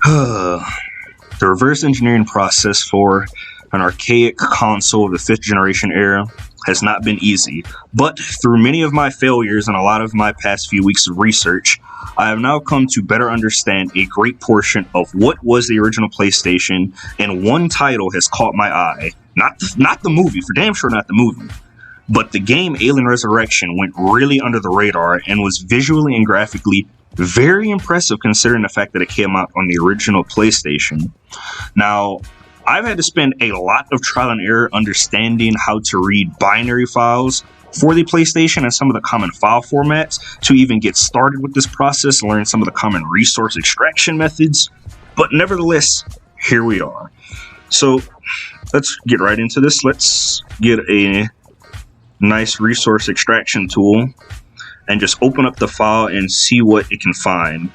The reverse engineering process for an archaic console of the 5th generation era has not been easy, but through many of my failures and a lot of my past few weeks of research, I have now come to better understand a great portion of what was the original PlayStation, and one title has caught my eye. Not the movie, for damn sure not the movie, but the game Alien Resurrection went really under the radar and was visually and graphically very impressive considering the fact that it came out on the original PlayStation. Now, I've had to spend a lot of trial and error understanding how to read binary files for the PlayStation and some of the common file formats to even get started with this process and learn some of the common resource extraction methods. But nevertheless, here we are. So let's get right into this. Let's get a nice resource extraction tool and just open up the file and see what it can find.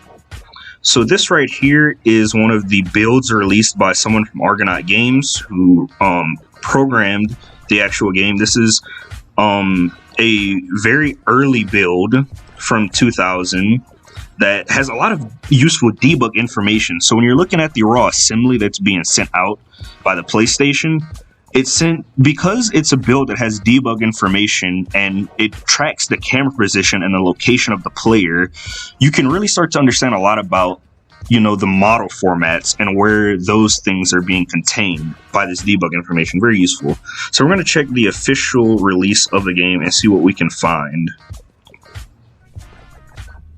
So this right here is one of the builds released by someone from Argonaut Games who programmed the actual game. This is a very early build from 2000 that has a lot of useful debug information. So when you're looking at the raw assembly that's being sent out by the PlayStation, it's sent because it's a build that has debug information and it tracks the camera position and the location of the player. You can really start to understand a lot about, the model formats and where those things are being contained by this debug information. Very useful. So we're going to check the official release of the game and see what we can find.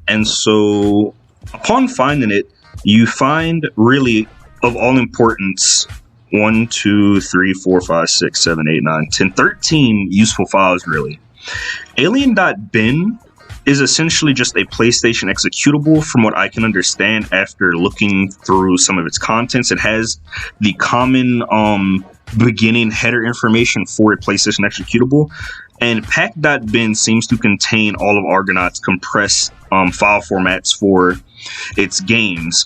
And so upon finding it, you find really of all importance 1, 2, 3, 4, 5, 6, 7, 8, 9, 10, 13 useful files, really. Alien.bin is essentially just a PlayStation executable from what I can understand after looking through some of its contents. It has the common beginning header information for a PlayStation executable, and pack.bin seems to contain all of Argonaut's compressed file formats for its games.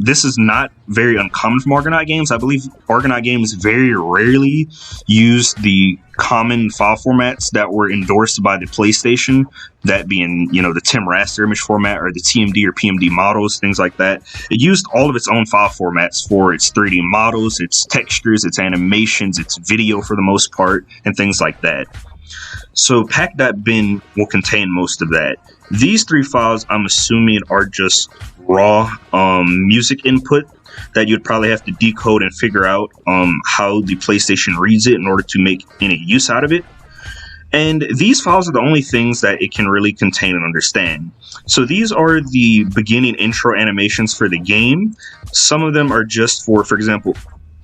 This is not very uncommon from Argonaut Games. I believe Argonaut Games very rarely use the common file formats that were endorsed by the PlayStation, that being, the TIM raster image format or the TMD or PMD models, things like that. It used all of its own file formats for its 3D models, its textures, its animations, its video for the most part, and things like that. So pack.bin will contain most of that. These 3 files, I'm assuming, are just raw music input that you'd probably have to decode and figure out how the PlayStation reads it in order to make any use out of it. And these files are the only things that it can really contain and understand. So these are the beginning intro animations for the game. Some of them are just for example,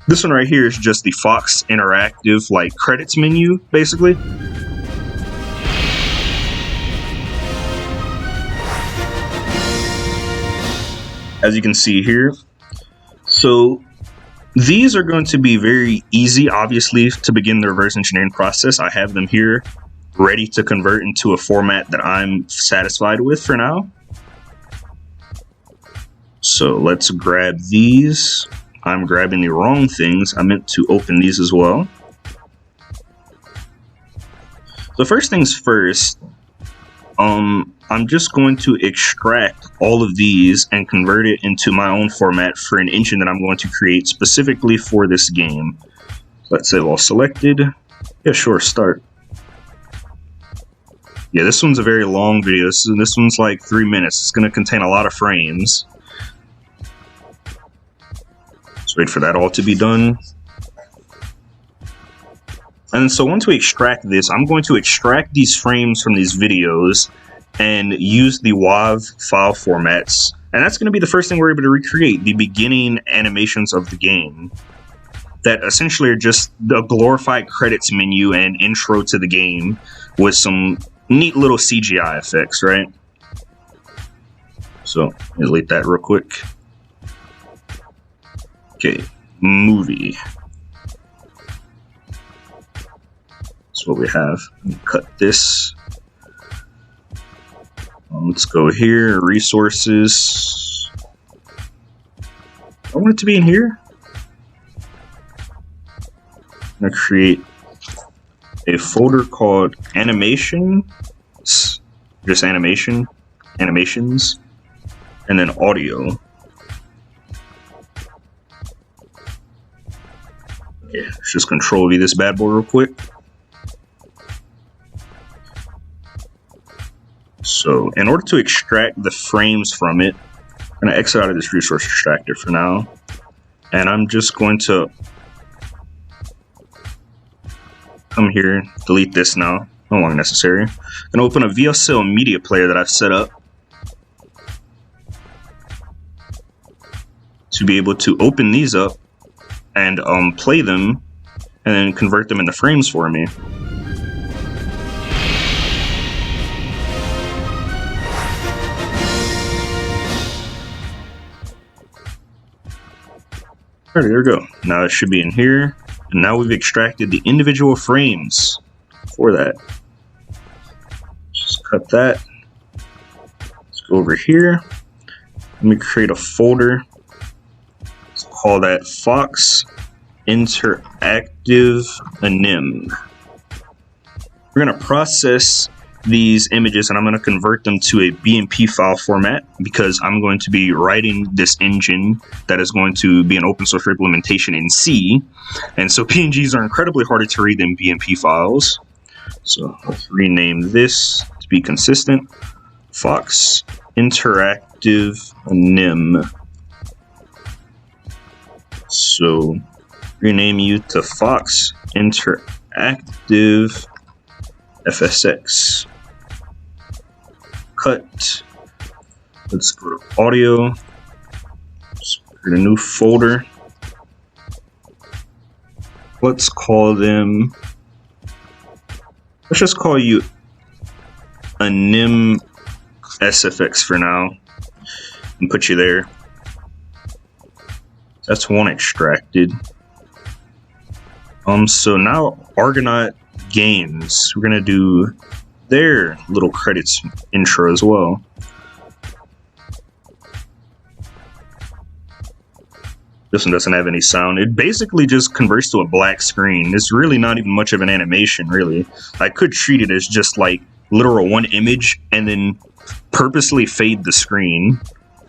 this one right here is just the Fox Interactive credits menu, basically. As you can see here. So these are going to be very easy, obviously, to begin the reverse engineering process. I have them here ready to convert into a format that I'm satisfied with for now. So let's grab these. I'm grabbing the wrong things. I meant to open these as well. So first things first, I'm just going to extract all of these and convert it into my own format for an engine that I'm going to create specifically for this game. Let's say all selected. Yeah, sure, start. Yeah, this one's a very long video. This one's like 3 minutes. It's going to contain a lot of frames. Let's wait for that all to be done. And so once we extract this, I'm going to extract these frames from these videos and use the WAV file formats. And that's going to be the first thing we're able to recreate, the beginning animations of the game. That essentially are just the glorified credits menu and intro to the game with some neat little CGI effects, right? So, delete that real quick. Okay, movie. That's what we have. Cut this. Let's go here, resources. I want it to be in here. I'm going to create a folder called animation, just animations, and then audio. Okay, let's just control V this bad boy real quick. So in order to extract the frames from it, I'm going to exit out of this resource extractor for now. And I'm just going to come here, delete this now, no longer necessary. I'm going to open a VLCell media player that I've set up to be able to open these up and play them and then convert them into frames for me. There we go. Now it should be in here. And now we've extracted the individual frames for that. Just cut that. Let's go over here. Let me create a folder. Let's call that Fox Interactive Anim. We're going to process these images and I'm going to convert them to a BMP file format because I'm going to be writing this engine that is going to be an open source implementation in C, and so PNGs are incredibly harder to read than BMP files. So let's rename this to be consistent. Fox Interactive Anim. So rename you to Fox Interactive FSX. Cut. Let's go to audio. Let's create a new folder. Let's call them. Let's just call you Anim SFX for now and put you there. That's one extracted. So now Argonaut Games, we're gonna do their little credits intro as well. This one doesn't have any sound. It basically just converts to a black screen. It's really not even much of an animation, really. I could treat it as just like literal one image and then purposely fade the screen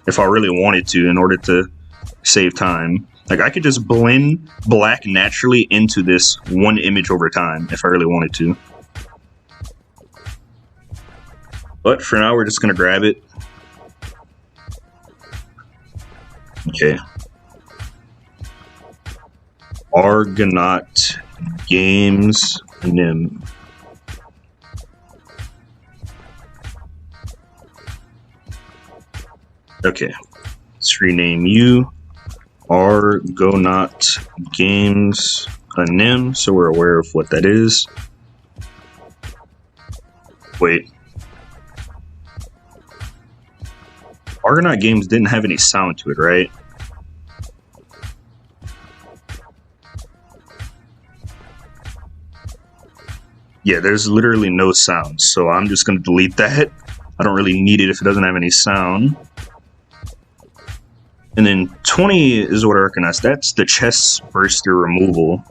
if I really wanted to in order to save time. Like I could just blend black naturally into this one image over time if I really wanted to. But for now, we're just going to grab it. Okay. Argonaut Games Anim. Okay. Let's rename you Argonaut Games Anim so we're aware of what that is. Wait. Argonaut Games didn't have any sound to it, right? Yeah, there's literally no sound, so I'm just going to delete that. I don't really need it if it doesn't have any sound. And then 20 is what Argonauts. That's the chest burster removal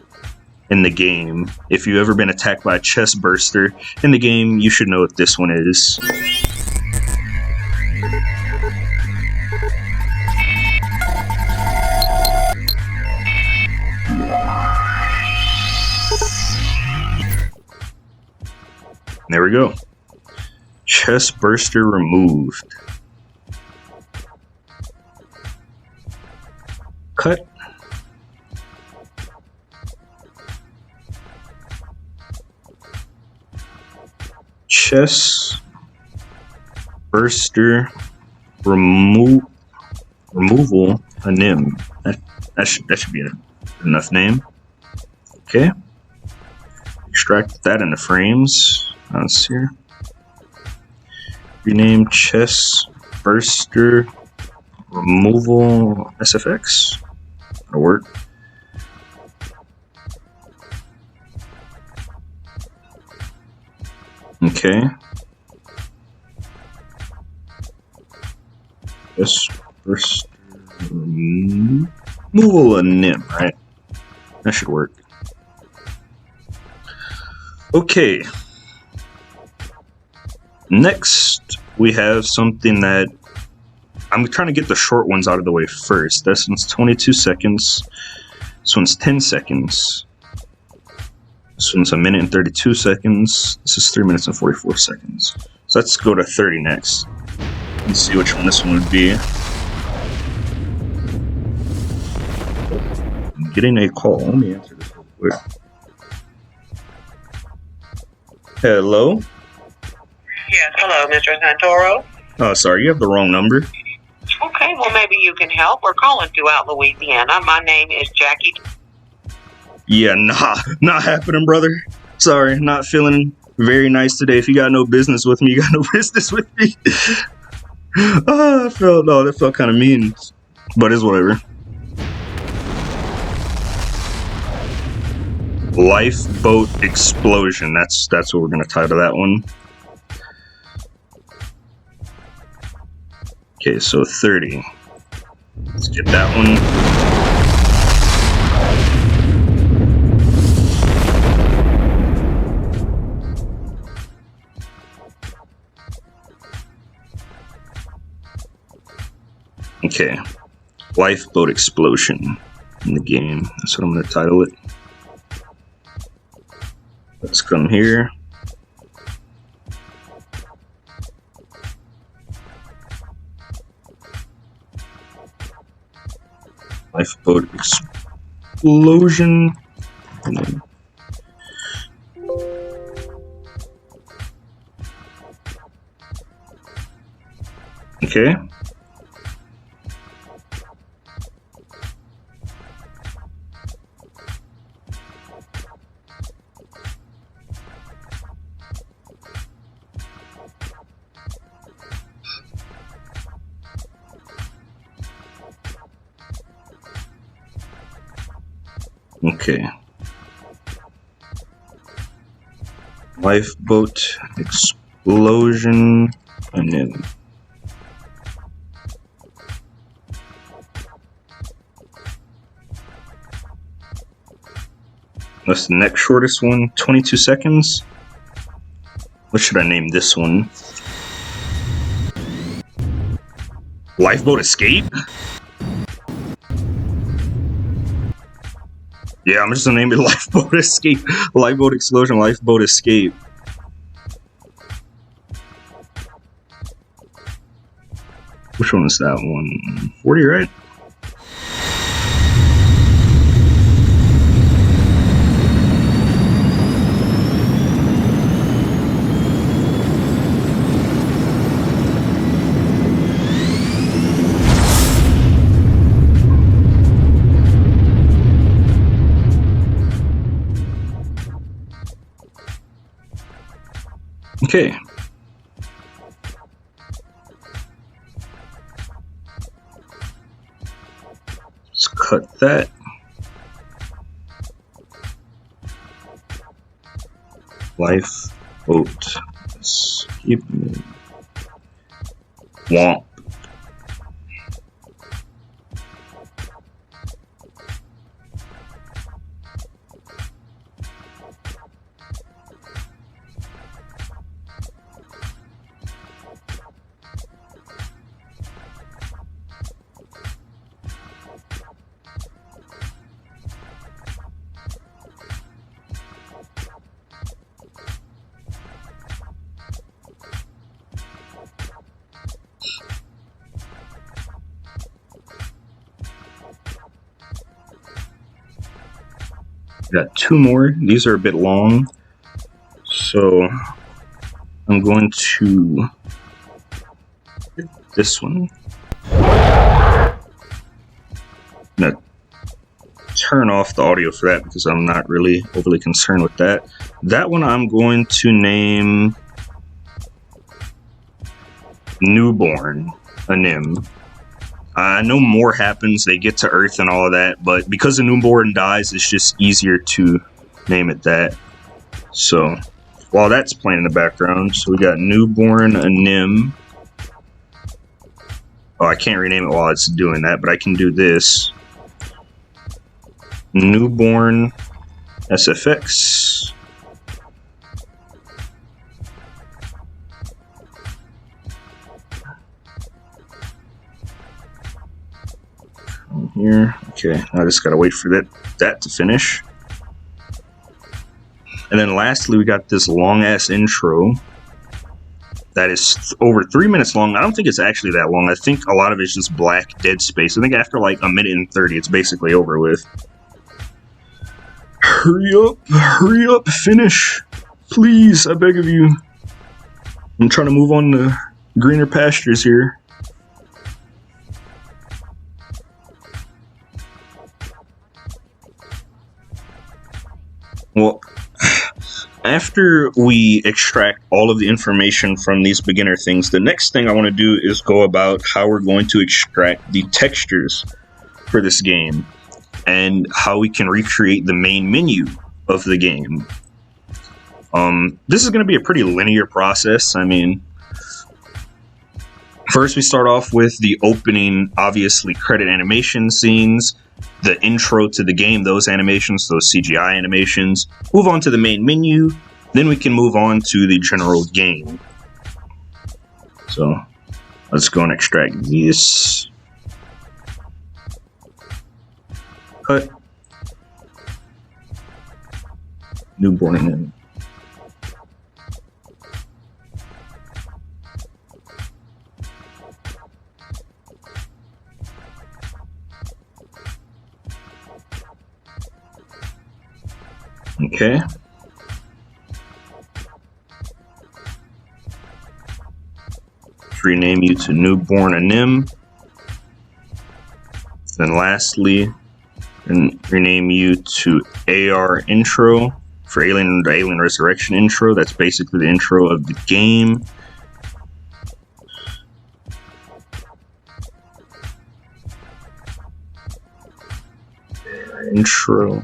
in the game. If you've ever been attacked by a chest burster in the game, you should know what this one is. There we go. Chest burster removed. Cut. Chest burster removal anim. That should be enough name. Okay. Extract that into frames. Let's see here. Rename chest burster removal SFX. That'll work. Okay. Chest burster removal anim, right? That should work. Okay. Next, we have something that I'm trying to get the short ones out of the way first. This one's 22 seconds. This one's 10 seconds. This one's 1 minute and 32 seconds. This is 3 minutes and 44 seconds. So let's go to 30 next. Let's see which one this one would be. I'm getting a call. Let me answer this real quick. Hello? Yes, hello, Mr. Santoro. Oh, sorry, you have the wrong number. Okay, well, maybe you can help. We're calling throughout Louisiana. My name is Jackie. Yeah, not happening, brother. Sorry, not feeling very nice today. If you got no business with me, you got no business with me. That felt kind of mean, but it's whatever. Lifeboat explosion. That's what we're gonna title that one. Okay, so 30. Let's get that one. Okay, lifeboat explosion in the game. That's what I'm going to title it. Let's come here. Lifeboat explosion. Okay. Okay. Lifeboat explosion and then that's the next shortest one, 22 seconds. What should I name this one? Lifeboat escape? Yeah, I'm just gonna name it Lifeboat Escape. Lifeboat Explosion, Lifeboat Escape. Which one is that one? 40, right? Okay. Let's cut that. Lifeboat escape. Womp. Got two more. These are a bit long, so I'm going to get this one. I'm gonna turn off the audio for that because I'm not really overly concerned with that. That one I'm going to name Newborn, a NIM. I know more happens, they get to Earth and all of that, but because the newborn dies, it's just easier to name it that. So, while that's playing in the background, so we got Newborn, a NIM. Oh, I can't rename it while it's doing that, but I can do this. Newborn SFX. here. Okay, I just gotta wait for that to finish. And then lastly, we got this long ass intro that is over 3 minutes long. I don't think it's actually that long. I think a lot of it's just black dead space. I think after like a minute and 30, it's basically over with. Hurry up, finish. Please, I beg of you. I'm trying to move on to greener pastures here. Well, after we extract all of the information from these beginner things, the next thing I want to do is go about how we're going to extract the textures for this game and how we can recreate the main menu of the game. This is going to be a pretty linear process. I mean, first we start off with the opening, obviously, credit animation scenes, the intro to the game, those animations, those CGI animations, move on to the main menu, then we can move on to the general game. So, let's go and extract this. Cut. Newborn in. Okay. Let's rename you to Newborn Anim. Then lastly, rename you to AR Intro for Alien Resurrection Intro. That's basically the intro of the game. Intro.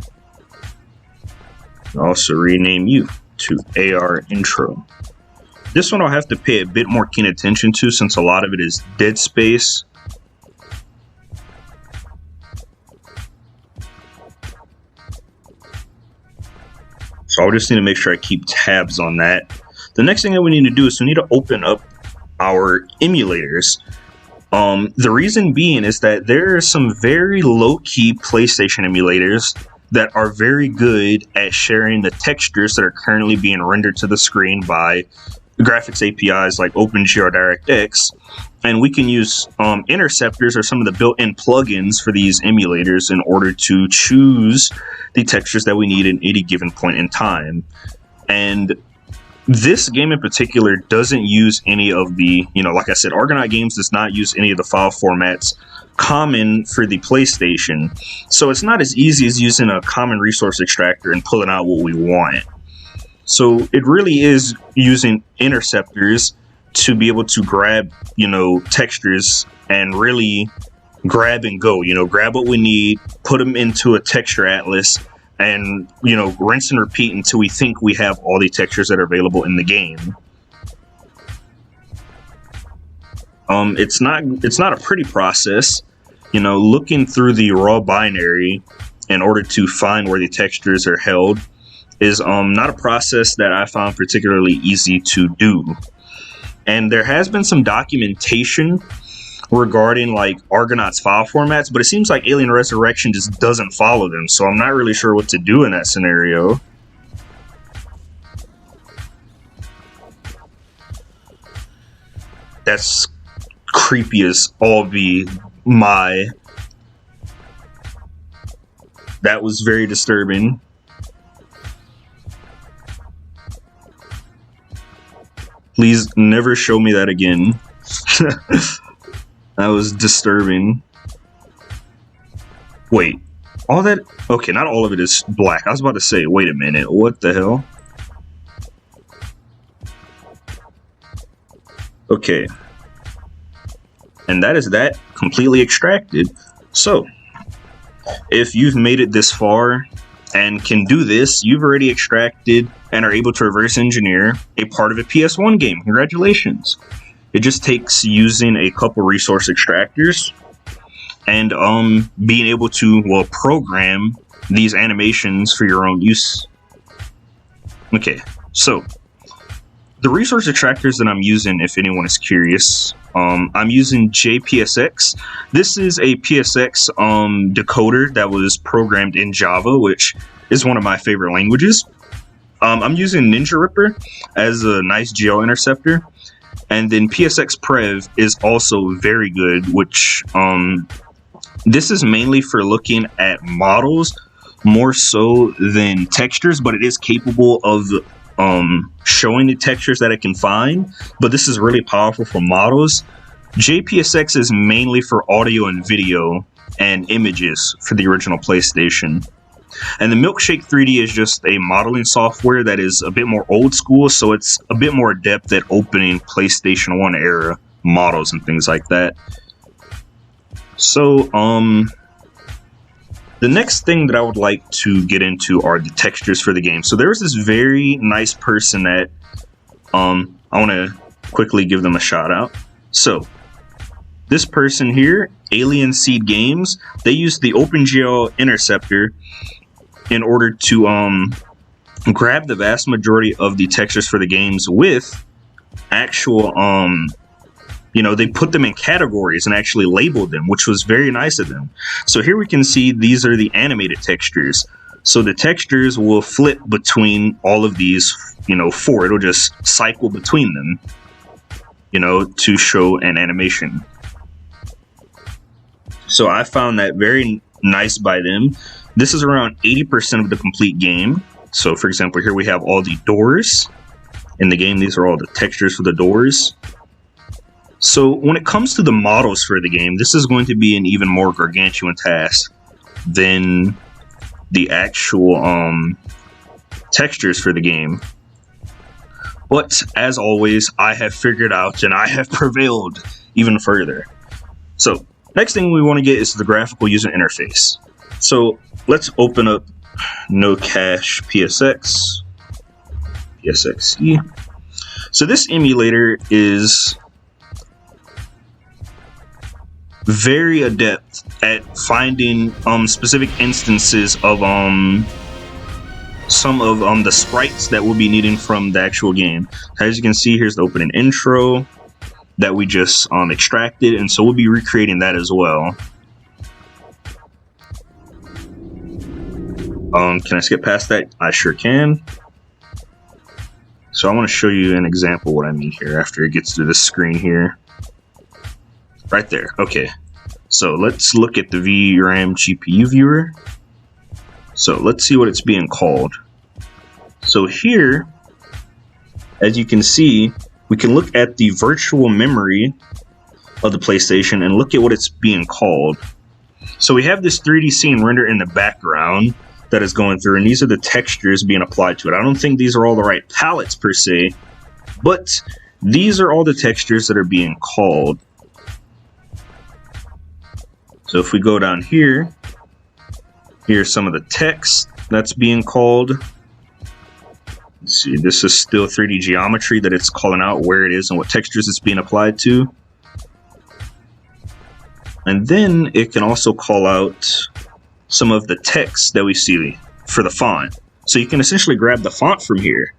Also rename you to AR Intro. This one I'll have to pay a bit more keen attention to since a lot of it is dead space. So I'll just need to make sure I keep tabs on that. The next thing that we need to do is we need to open up our emulators. The reason being is that there are some very low-key PlayStation emulators that are very good at sharing the textures that are currently being rendered to the screen by graphics APIs like OpenGL or DirectX, and we can use interceptors or some of the built-in plugins for these emulators in order to choose the textures that we need at any given point in time. And this game in particular doesn't use any of the, like I said, Argonaut Games does not use any of the file formats common for the PlayStation. So it's not as easy as using a common resource extractor and pulling out what we want. So it really is using interceptors to be able to grab, textures and really grab and go, grab what we need, put them into a texture atlas, and, rinse and repeat until we think we have all the textures that are available in the game. It's not a pretty process, looking through the raw binary in order to find where the textures are held is not a process that I found particularly easy to do. And there has been some documentation regarding like Argonaut's file formats, but it seems like Alien Resurrection just doesn't follow them, so I'm not really sure what to do in that scenario. That's creepy as all be my. That was very disturbing. Please never show me that again. That was disturbing. Wait, all that? Okay, not all of it is black. I was about to say, wait a minute, what the hell? Okay. And that is that completely extracted. So, if you've made it this far and can do this, you've already extracted and are able to reverse engineer a part of a PS1 game. Congratulations. It just takes using a couple resource extractors and being able to, program these animations for your own use. Okay, so The resource extractors that I'm using, if anyone is curious, I'm using JPSX. This is a PSX decoder that was programmed in Java, which is one of my favorite languages. I'm using Ninja Ripper as a nice GL interceptor, and then PSX Prev is also very good, which this is mainly for looking at models more so than textures, but it is capable of showing the textures that it can find, but this is really powerful for models. JPSX is mainly for audio and video and images for the original PlayStation. And the Milkshake 3D is just a modeling software that is a bit more old school, so it's a bit more adept at opening PlayStation 1 era models and things like that. So, the next thing that I would like to get into are the textures for the game. So there was this very nice person that I want to quickly give them a shout out. So this person here, Alien Seed Games, they used the OpenGL interceptor in order to grab the vast majority of the textures for the games with actual they put them in categories and actually labeled them, which was very nice of them. So here we can see these are the animated textures. So the textures will flip between all of these, four. It'll just cycle between them, to show an animation. So I found that very nice by them. This is around 80% of the complete game. So for example, here we have all the doors in the game. These are all the textures for the doors. So when it comes to the models for the game, this is going to be an even more gargantuan task than the actual textures for the game. But as always, I have figured out and I have prevailed even further. So next thing we want to get is the graphical user interface. So let's open up No Cache PSX, PSXE. So this emulator is very adept at finding specific instances of some of the sprites that we'll be needing from the actual game. As you can see, here's the opening intro that we just extracted, and so we'll be recreating that as well. Can I skip past that? I sure can. So I want to show you an example of what I mean here after it gets to this screen here. Right there. Okay. So let's look at the VRAM GPU viewer. So let's see what it's being called. So here, as you can see, we can look at the virtual memory of the PlayStation and look at what it's being called. So we have this 3D scene rendered in the background that is going through, and these are the textures being applied to it. I don't think these are all the right palettes per se, but these are all the textures that are being called. So if we go down here, here's some of the text that's being called. Let's see, this is still 3D geometry that it's calling out where it is and what textures it's being applied to. And then it can also call out some of the text that we see for the font. So you can essentially grab the font from here,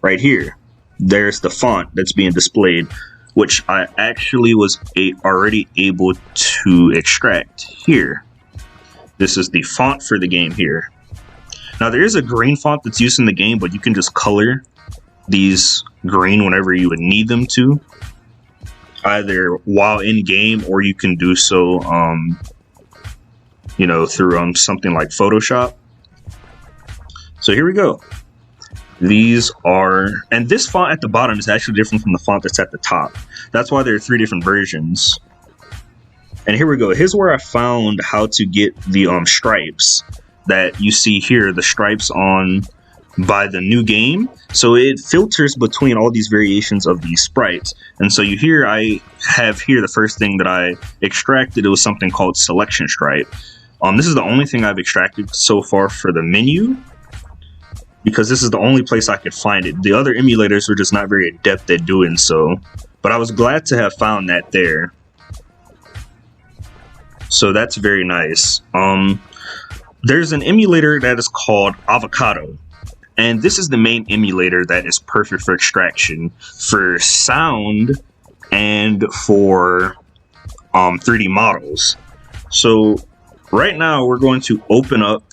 right here. There's the font that's being displayed, which I actually was already able to extract here. This is the font for the game here. Now there is a green font that's used in the game, but you can just color these green whenever you would need them to, either while in game or you can do so through something like Photoshop. So here we go. These are, and this font at the bottom is actually different from the font that's at the top. That's why there are three different versions. And here we go. Here's where I found how to get the stripes that you see here, the stripes on by the new game. So it filters between all these variations of these sprites. And so I have here the first thing that I extracted. It was something called selection stripe. This is the only thing I've extracted so far for the menu, because this is the only place I could find it. The other emulators were just not very adept at doing so, but I was glad to have found that there. So that's very nice. There's an emulator that is called Avocado. And this is the main emulator that is perfect for extraction, for sound, and for 3D models. So right now we're going to open up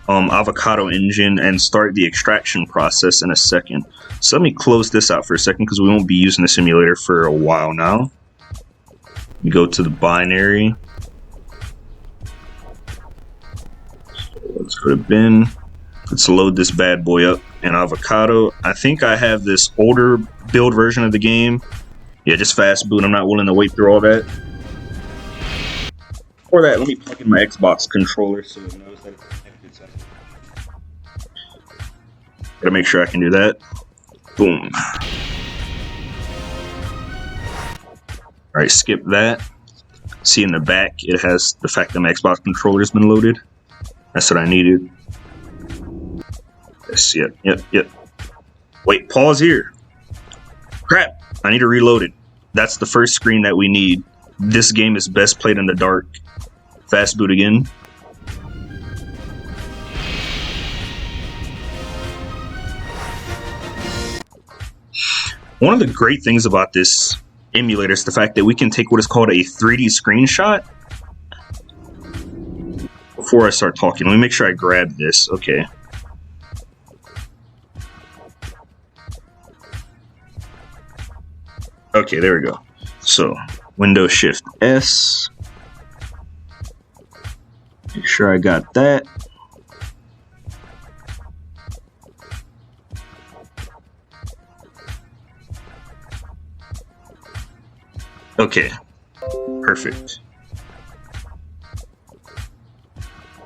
Avocado Engine and start the extraction process in a second. So let me close this out for a second because we won't be using the simulator for a while now. We go to the binary. So let's go to bin. Let's load this bad boy up in Avocado. I think I have this older build version of the game. Yeah, just fast boot. I'm not willing to wait through all that. For that, let me plug in my Xbox controller so it knows that it's connected. Gotta make sure I can do that. Boom. Alright, skip that. See in the back, it has the fact that my Xbox controller has been loaded. That's what I needed. Yes, yep. Wait, pause here. Crap, I need to reload it. That's the first screen that we need. This game is best played in the dark. Fast boot again. One of the great things about this emulator is the fact that we can take what is called a 3D screenshot. Before I start talking, let me make sure I grab this. Okay. Okay, there we go. So, Windows Shift S. Make sure I got that. Okay, perfect.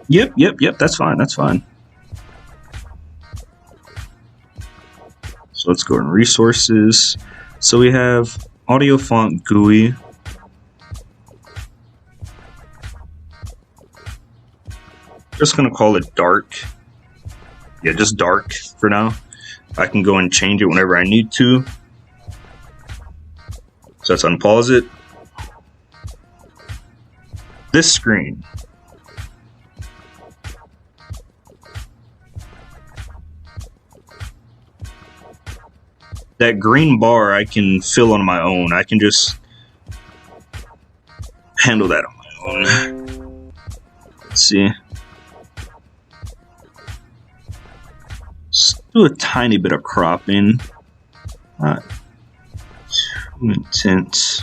Yep, that's fine, So let's go in resources. So we have audio font GUI. Just gonna call it dark. Yeah, just dark for now. I can go and change it whenever I need to. So let's unpause it. This screen. That green bar I can fill on my own. I can just handle that on my own. Let's see. Let's do a tiny bit of cropping. Not too intense.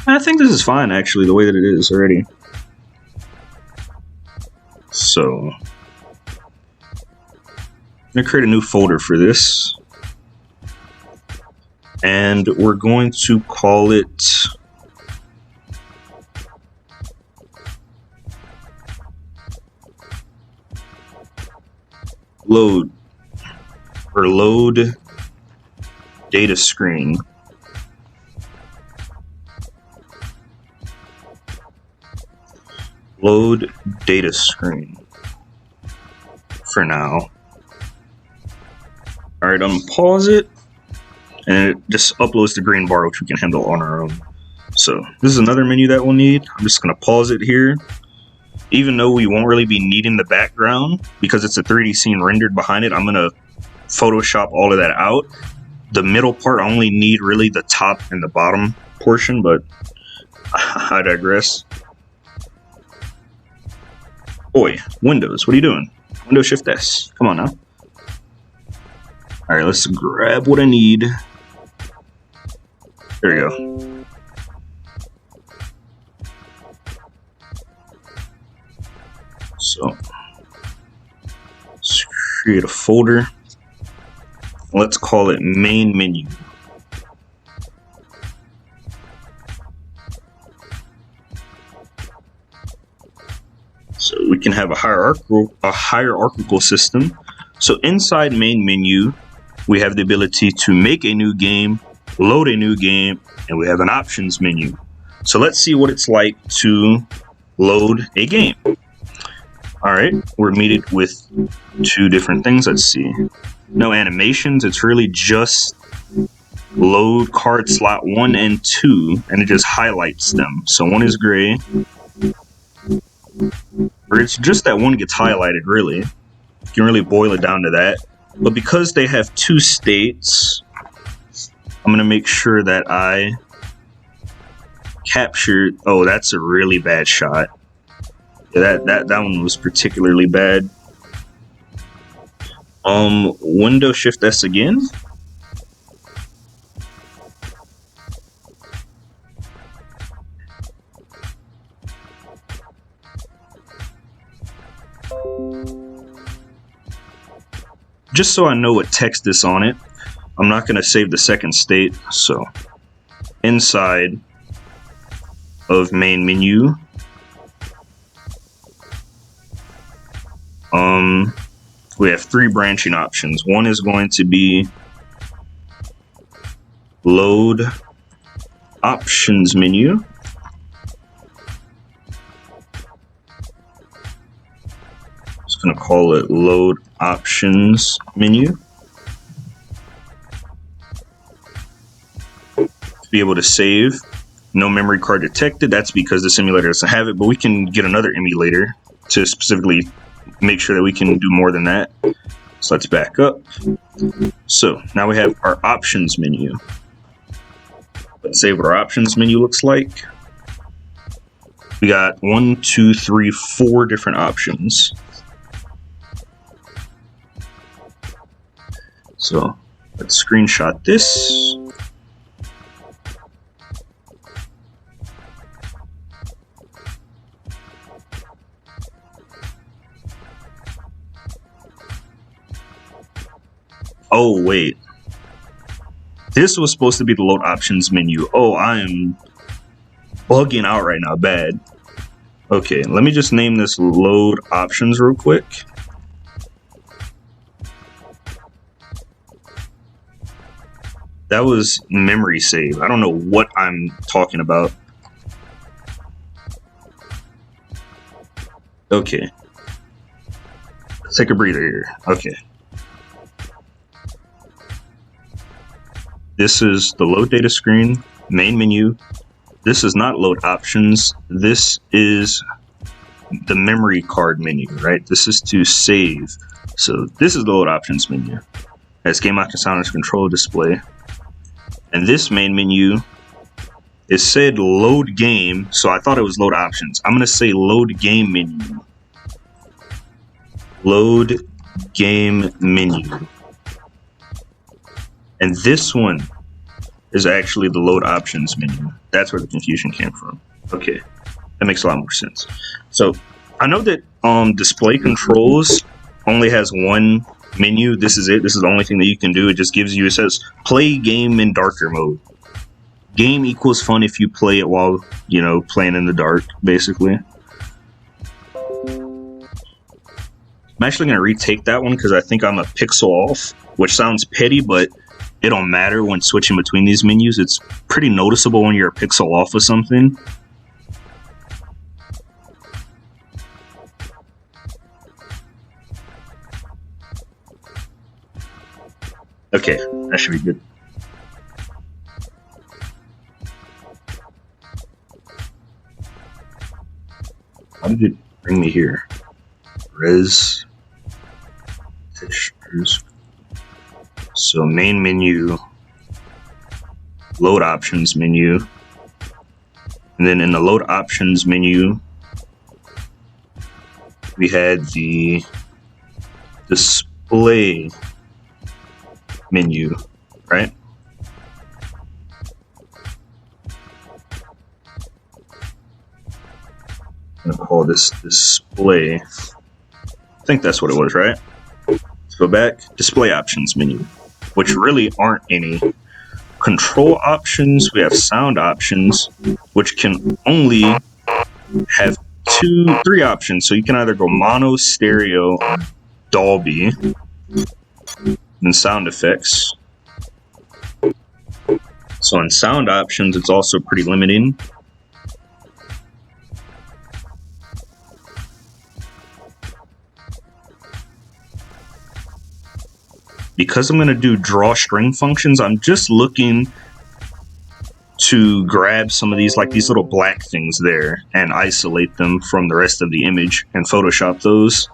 I think this is fine, actually, the way that it is already. So, I'm going to create a new folder for this. And we're going to call it load data screen. Load data screen for now. Alright, unpause it, and it just uploads the green bar, which we can handle on our own. So this is another menu that we'll need. I'm just going to pause it here. Even though we won't really be needing the background, because it's a 3D scene rendered behind it, I'm going to Photoshop all of that out. The middle part, I only need really the top and the bottom portion, but I digress. Boy, Windows, what are you doing? Windows Shift S. Come on now. Alright, let's grab what I need. There we go. So, let's create a folder. Let's call it main menu. So we can have a hierarchical system. So inside main menu, we have the ability to make a new game, load a new game, and we have an options menu. So let's see what it's like to load a game. Alright, we're meted with two different things. Let's see. No animations, it's really just load card slot 1 and 2, and it just highlights them. So one is gray, or it's just that one gets highlighted, really. You can really boil it down to that. But because they have 2 states, I'm going to make sure that I capture... Oh, that's a really bad shot. Yeah, that one was particularly bad. Window Shift S again. Just so I know what text is on it, I'm not going to save the second state. So inside of main menu, we have 3 branching options. One is going to be load options menu. Just going to call it load options menu. To be able to save, no memory card detected. That's because the simulator doesn't have it, but we can get another emulator to specifically make sure that we can do more than that. So let's back up. So now we have our options menu. Let's say what our options menu looks like. We got 1, 2, 3, 4 different options. So let's screenshot this. Oh, wait. This was supposed to be the load options menu. Oh, I am bugging out right now. Bad. Okay, let me just name this load options real quick. That was memory save. I don't know what I'm talking about. Okay. Let's take a breather here. Okay. This is the load data screen, main menu. This is not load options. This is the memory card menu, right? This is to save. So this is the load options menu. That's game icon, sound, control, display. And this main menu, it said load game, so I thought it was load options. I'm gonna say load game menu. Load game menu. And this one is actually the load options menu. That's where the confusion came from. Okay, that makes a lot more sense. So I know that display controls only has one menu. This is it. This is the only thing that you can do. It just gives you, it says play game in darker mode. Game equals fun if you play it while, you know, playing in the dark, basically. I'm actually going to retake that one because I think I'm a pixel off, which sounds petty, but it don't matter when switching between these menus. It's pretty noticeable when you're a pixel off of something. Okay, that should be good. How did it bring me here? Res textures. So main menu, load options menu, and then in the load options menu, we had the display menu, right? I'm gonna call this display. I think that's what it was, right? Let's go back. Display options menu, which really aren't any. Control options, we have sound options, which can only have 3 options. So you can either go mono, stereo, or Dolby. And sound effects. So in sound options, it's also pretty limiting. because I'm going to do draw string functions, I'm just looking to grab some of these, like these little black things there, and isolate them from the rest of the image and Photoshop those.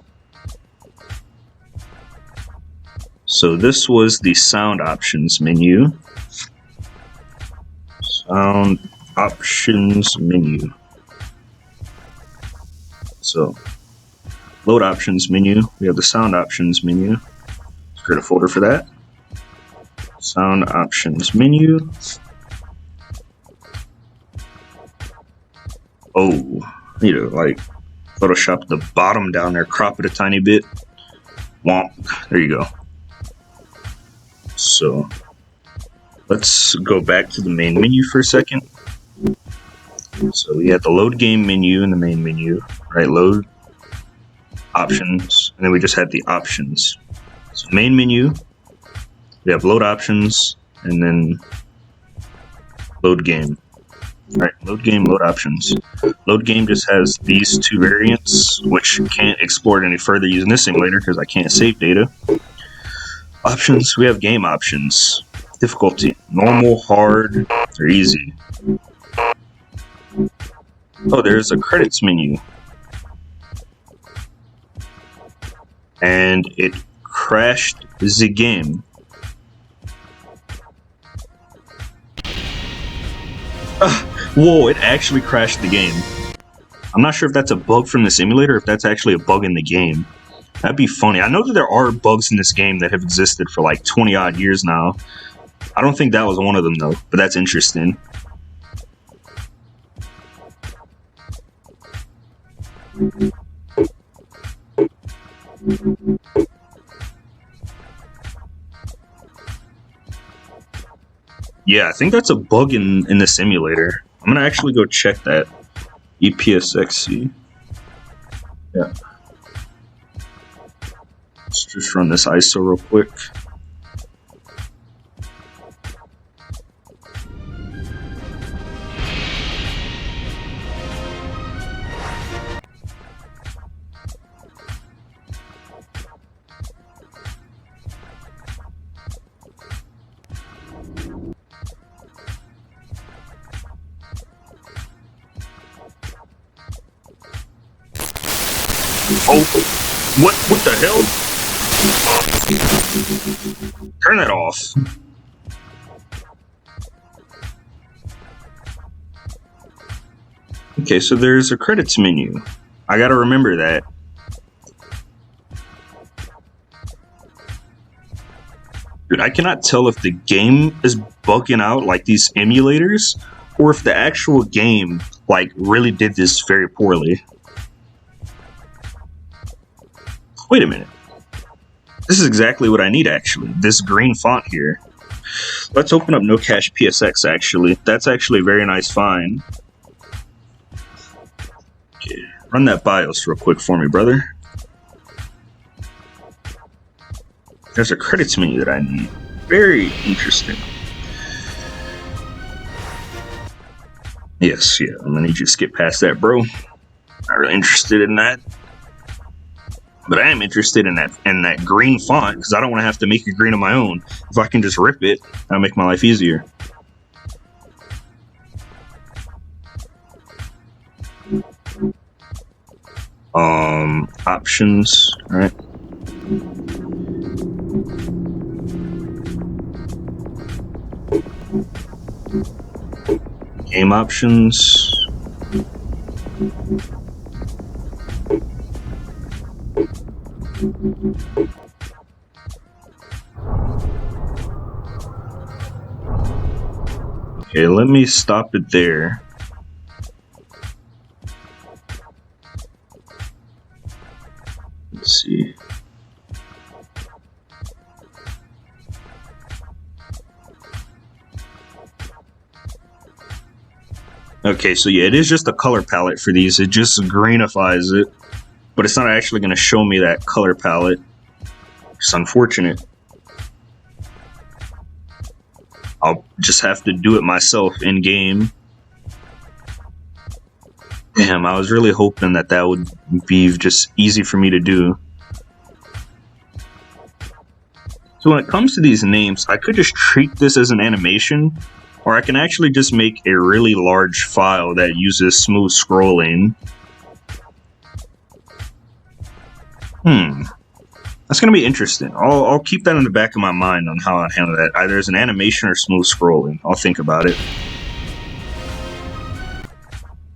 So this was the sound options menu. Sound options menu. So load options menu, we have the sound options menu. Let's create a folder for that. Sound options menu. Oh, I need to like Photoshop the bottom down there, crop it a tiny bit. Womp. There you go. So let's go back to the main menu for a second. So we have the load game menu in the main menu, right? Load options, and then we just had the options. So main menu, we have load options, and then load game. Right, load game, load options. Load game just has these two variants, which can't export any further using this simulator because I can't save data. Options, we have game options. Difficulty, normal, hard, or easy. Oh, there's a credits menu. And it crashed the game. Whoa, it actually crashed the game. I'm not sure if that's a bug from the simulator or if that's actually a bug in the game. That'd be funny. I know that there are bugs in this game that have existed for like 20 odd years now. I don't think that was one of them though, but that's interesting. Yeah, I think that's a bug in the simulator. I'm gonna actually go check that. EPSXC. Yeah. Let's just run this ISO real quick. Oh, what the hell? Turn that off. Okay, so there's a credits menu. I gotta remember that. Dude, I cannot tell if the game is bugging out like these emulators, or if the actual game like really did this very poorly. Wait a minute. This is exactly what I need, actually. This green font here. Let's open up No Cache PSX, actually. That's actually a very nice find. Okay, run that BIOS real quick for me, brother. There's a credits menu that I need. Very interesting. Yes, yeah, I'm gonna need you to skip past that, bro. Not really interested in that. But I am interested in that green font because I don't want to have to make it green on my own. If I can just rip it, that'll make my life easier. Options, all right. Game options. Okay, let me stop it there. Let's see. Okay, so yeah, it is just a color palette for these. It just greenifies it, but it's not actually going to show me that color palette. It's unfortunate. I'll just have to do it myself in game. Damn, I was really hoping that that would be just easy for me to do. So when it comes to these names, I could just treat this as an animation, or I can actually just make a really large file that uses smooth scrolling. That's going to be interesting. I'll keep that in the back of my mind on how I'd handle that, either as an animation or smooth scrolling. I'll think about it.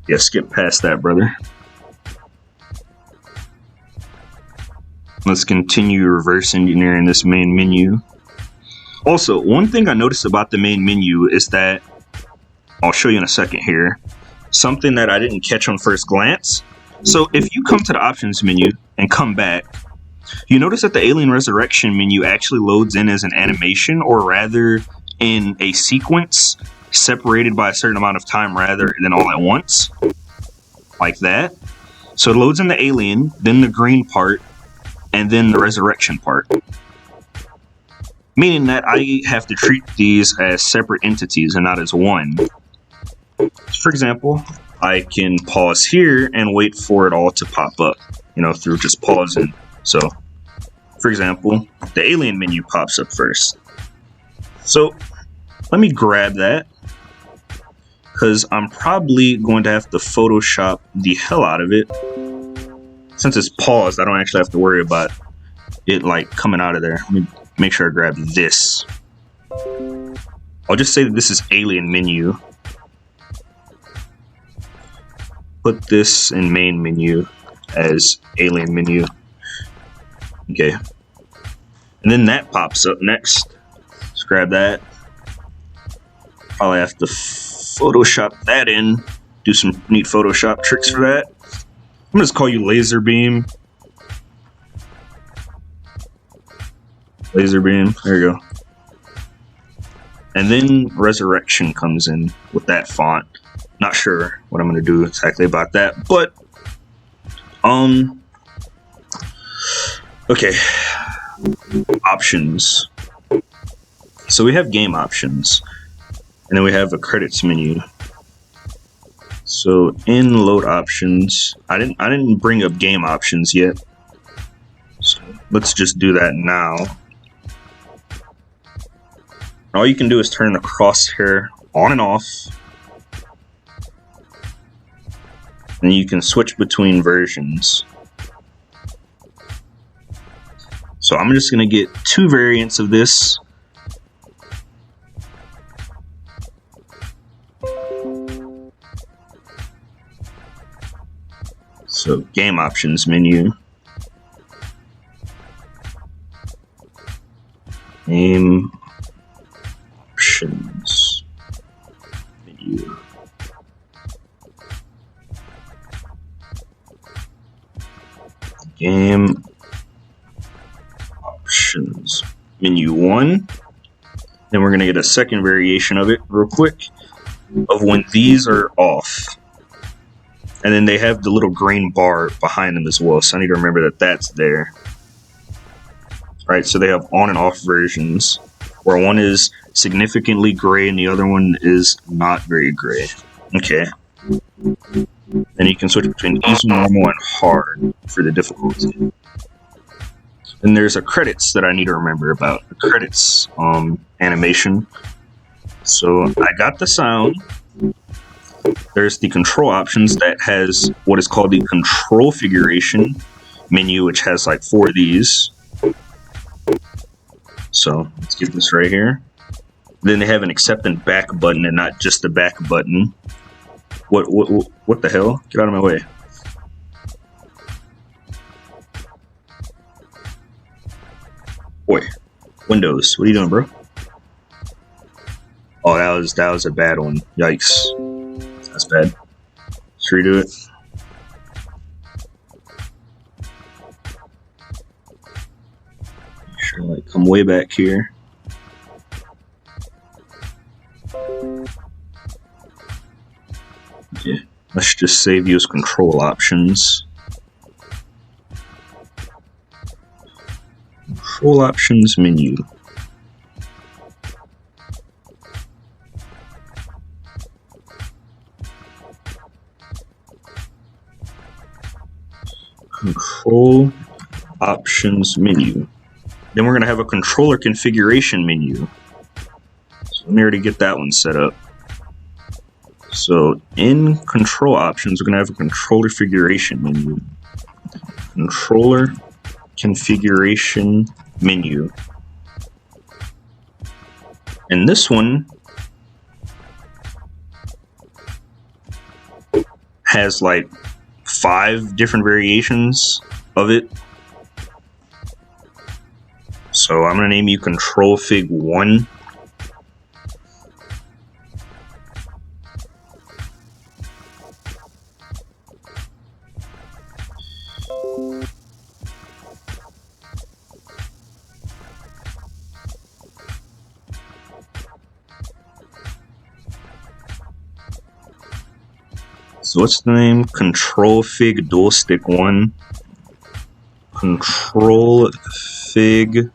Yeah, skip past that, brother. Let's continue reverse engineering this main menu. Also, one thing I noticed about the main menu is that, I'll show you in a second here, something that I didn't catch on first glance. So if you come to the options menu and come back, you notice that the Alien Resurrection menu actually loads in as an animation, or rather in a sequence separated by a certain amount of time rather than all at once, like that. So it loads in the alien, then the green part, and then the resurrection part. Meaning that I have to treat these as separate entities and not as one. For example, I can pause here and wait for it all to pop up, through just pausing. So, for example, the alien menu pops up first. So, let me grab that, because I'm probably going to have to Photoshop the hell out of it. Since it's paused, I don't actually have to worry about it coming out of there. Let me make sure I grab this. I'll just say that this is alien menu. Put this in main menu as alien menu. Okay. And then that pops up next. Let's grab that. Probably have to Photoshop that in. Do some neat Photoshop tricks for that. I'm gonna just call you laser beam. Laser beam. There you go. And then resurrection comes in with that font. Not sure what I'm gonna do exactly about that, but okay. Options. So we have game options, and then we have a credits menu. So in load options, I didn't bring up game options yet. So let's just do that now. All you can do is turn the crosshair on and off. And you can switch between versions. So I'm just going to get 2 variants of this. So game options menu. Game options menu. Game options menu 1. Then we're going to get a second variation of it real quick, of when these are off. And then they have the little green bar behind them as well, so I need to remember that that's there. Alright, so they have on and off versions, where one is significantly gray and the other one is not very gray. Okay. Then you can switch between easy, normal, and hard for the difficulty. Then there's a credits that I need to remember about. The credits animation. So I got the sound. There's the control options that has what is called the control figuration menu, which has 4 of these. So let's get this right here. Then they have an accept and back button, and not just the back button. What the hell? Get out of my way. Boy, Windows, what are you doing, bro? Oh, that was a bad one. Yikes. That's bad. Let's redo it. Make sure come way back here. Okay, let's just save you as control options. Control options menu. Control options menu. Then we're going to have a controller configuration menu. So let me already get that one set up. So in control options, we're going to have a controller configuration menu. Controller configuration menu. And this one has like 5 different variations of it. So I'm going to name you Control Fig 1. So what's the name? Control Fig Dual Stick 1. Control Fig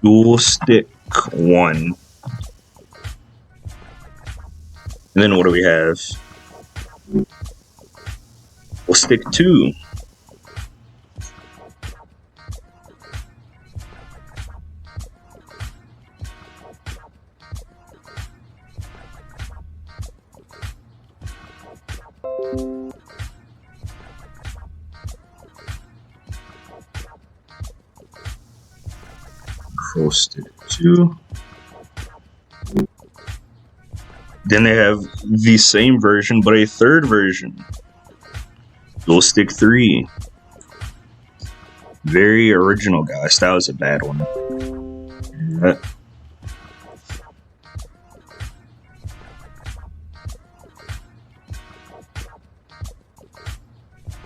Dual Stick 1. And then what do we have? Dual Stick 2. Control Stick 2. Then they have the same version, but a third version. Dual Stick 3. Very original, guys. That was a bad one. Yeah.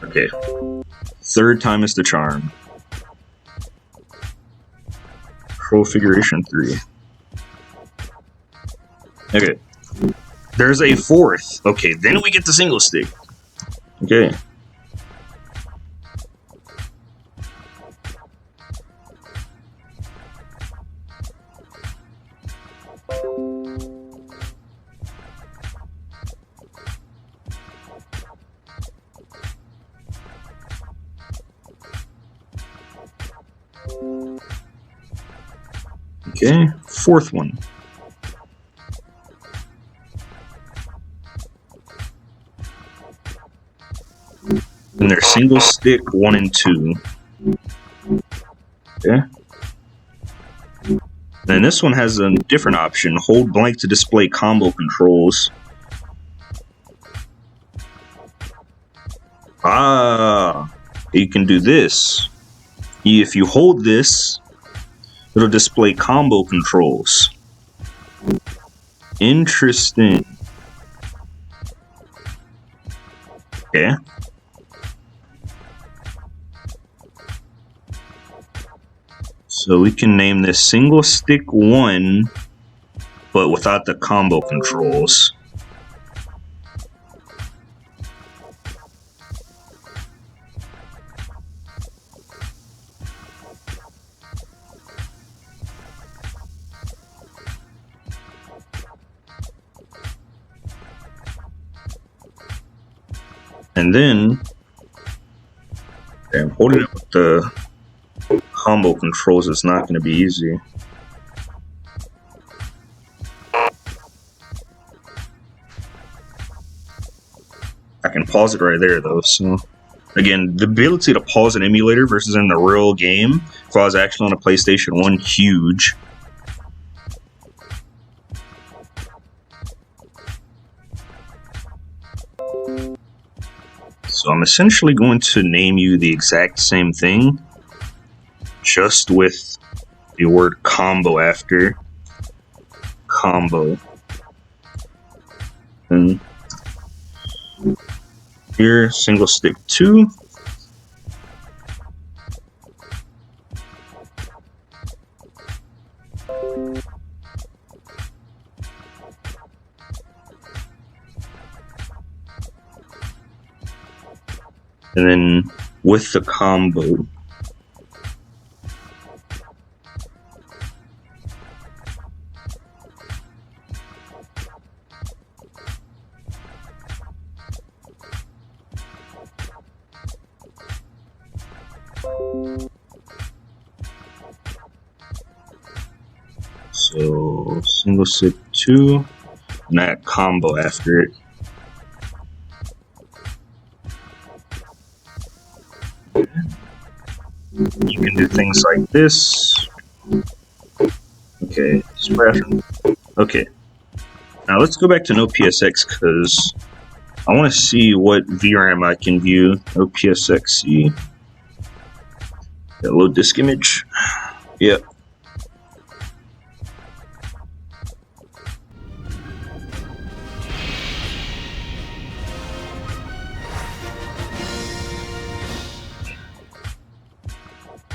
Okay. Third time is the charm. Configuration 3. Okay. There's a fourth. Okay, then we get the single stick. Okay. Okay, fourth one. And they're single stick 1 and 2. Okay. And this one has a different option. Hold blank to display combo controls. Ah, you can do this. If you hold this, it'll display combo controls. Interesting. Okay. So we can name this single stick 1, but without the combo controls. And then, damn, holding it with the combo controls is not going to be easy. I can pause it right there though, so. Again, the ability to pause an emulator versus in the real game, if I was actually on a PlayStation 1, huge. So I'm essentially going to name you the exact same thing, just with the word combo after. Combo. And here, single stick 2. And then with the combo. So single SIP 2 and that combo after it. You can do things like this. Okay, okay. Now let's go back to no PSX because I want to see what VRAM I can view. No PSXC. Load disk image. Yep.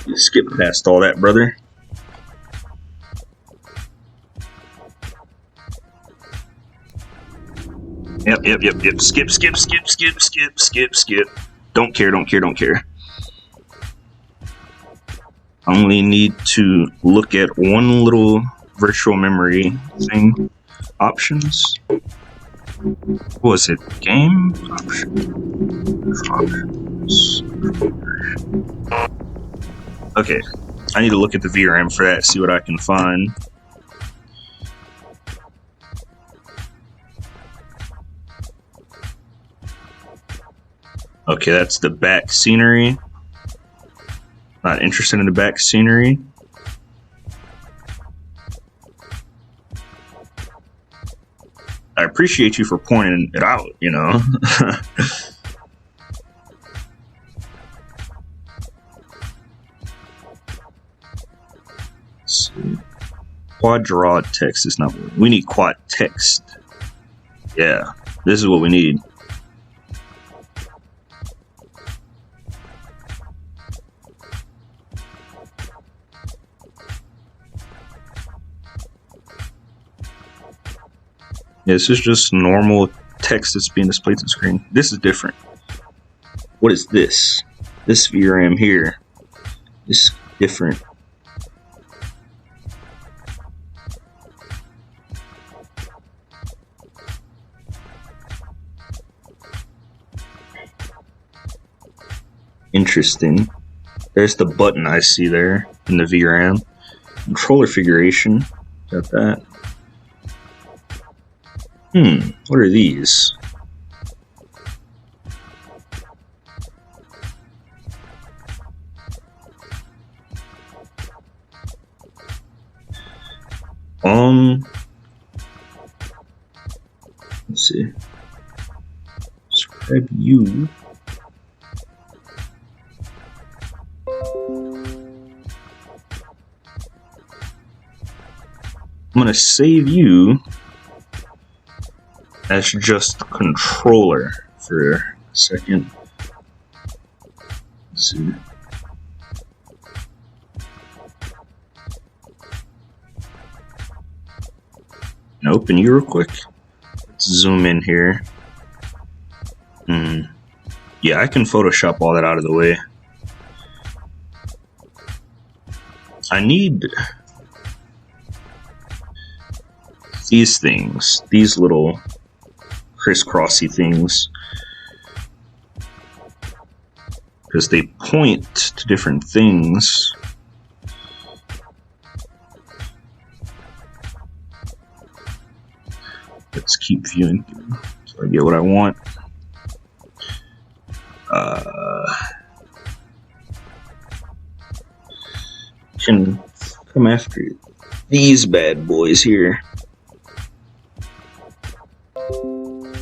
You skip past all that, brother. Yep. Skip. Don't care. I only need to look at one little virtual memory thing. Options. What was it? Game? Options. Okay. I need to look at the VRAM for that, see what I can find. Okay, that's the back scenery. Not interested in the back scenery. I appreciate you for pointing it out, you know. Let's see. Quad draw text is not what we need. Quad text. Yeah, this is what we need. Yeah, this is just normal text that's being displayed to the screen. This is different. What is this? This VRAM here is different. Interesting. There's the button I see there in the VRAM. Controller configuration. Got that. What are these? Let's see. Describe you. I'm gonna save you as just controller for a second. Let's see. And open you real quick. Let's zoom in here. Yeah, I can Photoshop all that out of the way. I need these things, these little crisscrossy things, because they point to different things. Let's keep viewing through so I get what I want. Can come after these bad boys here. I'm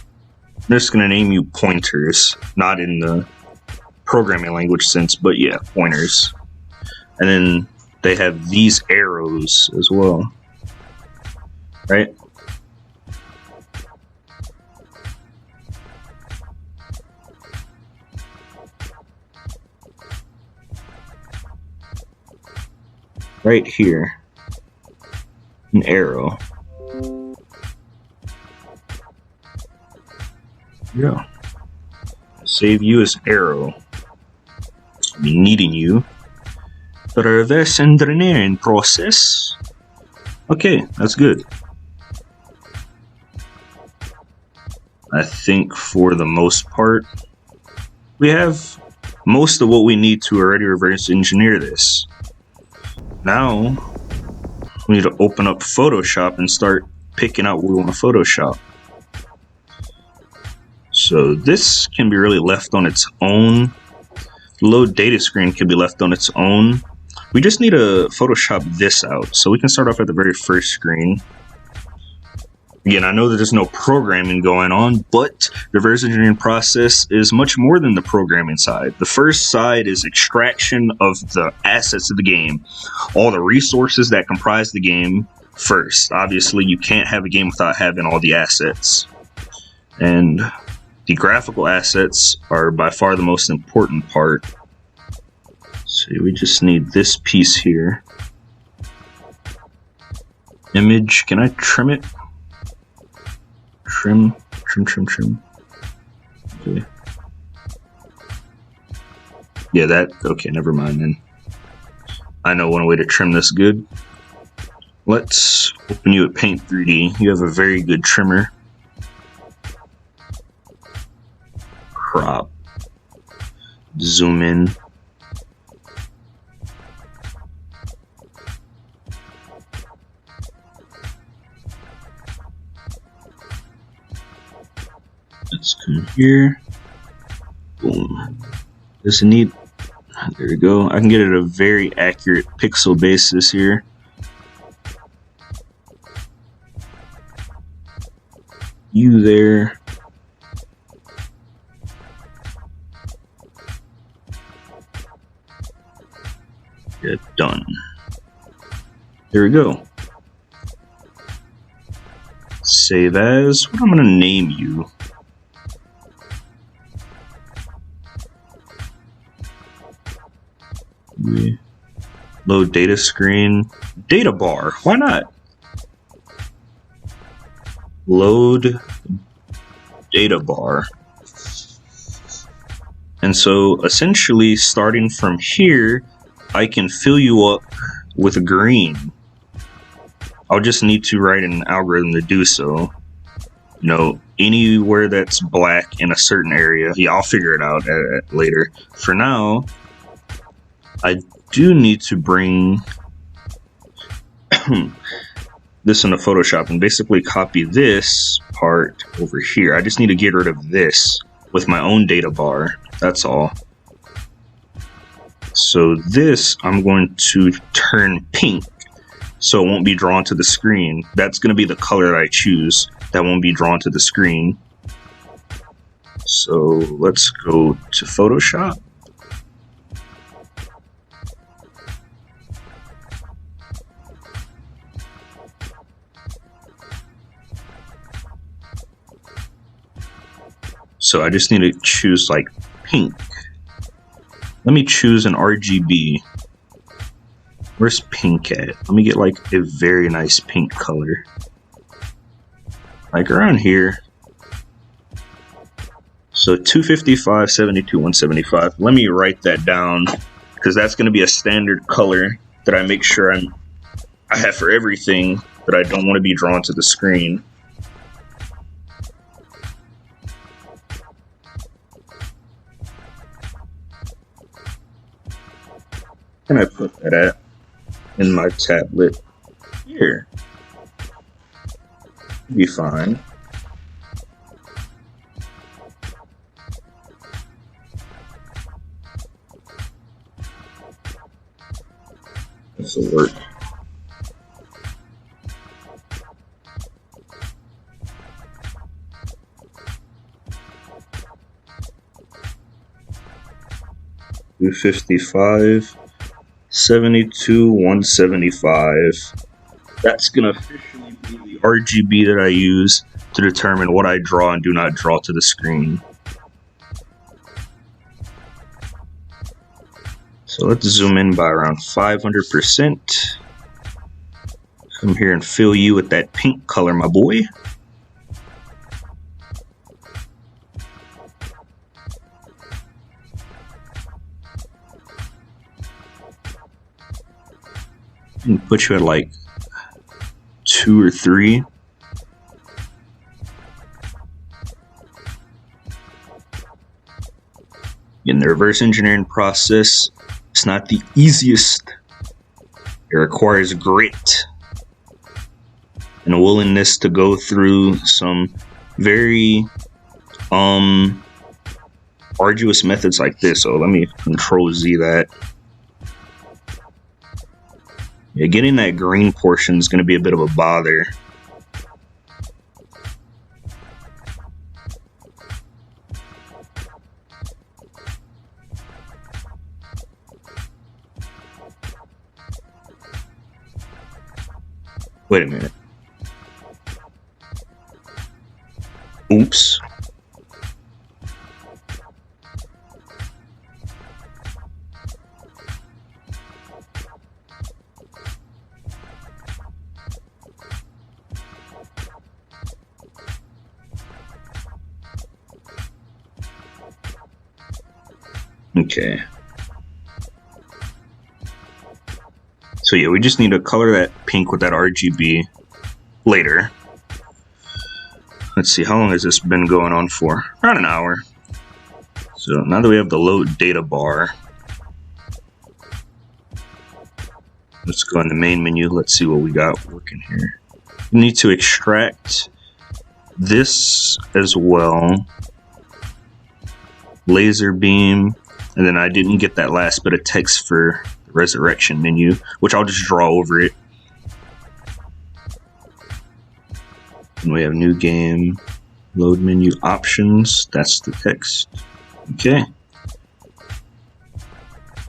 just gonna name you pointers, not in the programming language sense, but yeah, pointers. And then they have these arrows as well, right? Right here, an arrow. Yeah. Save you as arrow. I'll be needing you for a reverse engineering process. Okay, that's good. I think for the most part, we have most of what we need to already reverse engineer this. Now, we need to open up Photoshop and start picking out what we want to Photoshop. So this can be really left on its own. Load data screen can be left on its own. We just need to Photoshop this out. So we can start off at the very first screen. Again, I know that there's no programming going on, but the reverse engineering process is much more than the programming side. The first side is extraction of the assets of the game, all the resources that comprise the game first. Obviously, you can't have a game without having all the assets. And the graphical assets are by far the most important part. So we just need this piece here. Image, can I trim it? Trim. Okay. Yeah, that, okay, never mind then. I know one way to trim this good. Let's open you at Paint 3D. You have a very good trimmer. Crop. Zoom in. Let's come here. Boom. Does it need? There we go. I can get it at a very accurate pixel basis here. You there. Get done. There we go. Save as. What I'm gonna name you? Load data screen. Data bar. Why not? Load data bar. And so essentially starting from here, I can fill you up with green. I'll just need to write an algorithm to do so. You know, anywhere that's black in a certain area, yeah, I'll figure it out later. For now, I do need to bring this into Photoshop and basically copy this part over here. I just need to get rid of this with my own data bar. That's all. So this I'm going to turn pink so it won't be drawn to the screen. That's going to be the color that I choose. That won't be drawn to the screen. So let's go to Photoshop. So I just need to choose like pink. Let me choose an RGB. Where's pink at? Let me get like a very nice pink color. Like around here. So 255, 72, 175. Let me write that down because that's going to be a standard color that I make sure I have for everything that I don't want to be drawn to the screen. Can I put that at in my tablet? Here. Be fine. This will work. $255. 72, 175. That's gonna officially be the RGB that I use to determine what I draw and do not draw to the screen. So let's zoom in by around 500%. Come here and fill you with that pink color, my boy. And put you at like 2 or 3. In the reverse engineering process, it's not the easiest. It requires grit. and a willingness to go through some very arduous methods like this. So let me Control Z that. Yeah, getting that green portion is going to be a bit of a bother. Wait a minute. Oops. Okay. So yeah, we just need to color that pink with that RGB later. Let's see, how long has this been going on for? Around an hour. So now that we have the load data bar, let's go in the main menu. Let's see what we got working here. We need to extract this as well. Laser beam. And then I didn't get that last bit of text for the resurrection menu, which I'll just draw over it. And we have new game, load menu options. That's the text. Okay.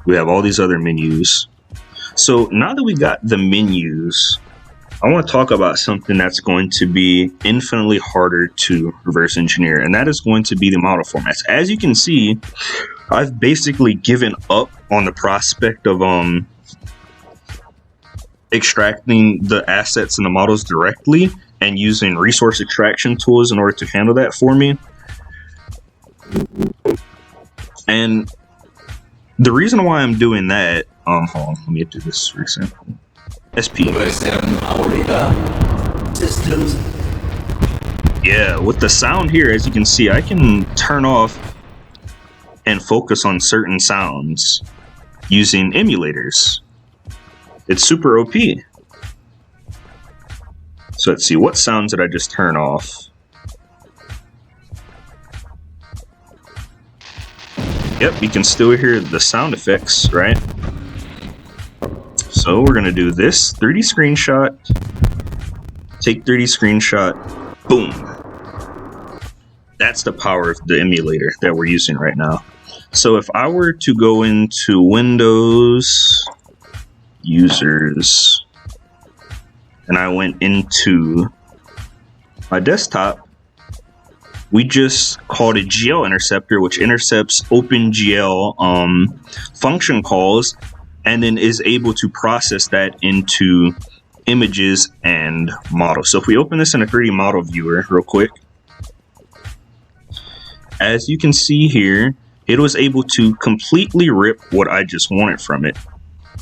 We have all these other menus. So now that we got the menus, I want to talk about something that's going to be infinitely harder to reverse engineer, and that is going to be the model formats. As you can see, I've basically given up on the prospect of extracting the assets and the models directly and using resource extraction tools in order to handle that for me. And the reason why I'm doing that, hold on, let me do this for example. SP. Systems. Yeah, with the sound here, as you can see, I can turn off and focus on certain sounds using emulators. It's super OP. So let's see, what sounds did I just turn off? Yep, you can still hear the sound effects, right? So we're gonna do this 3D screenshot, take 3D screenshot, boom. That's the power of the emulator that we're using right now. So if I were to go into Windows, Users, and I went into my desktop, we just called a GL interceptor, which intercepts OpenGL function calls, and then is able to process that into images and models. So if we open this in a 3D model viewer real quick, as you can see here, it was able to completely rip what I just wanted from it.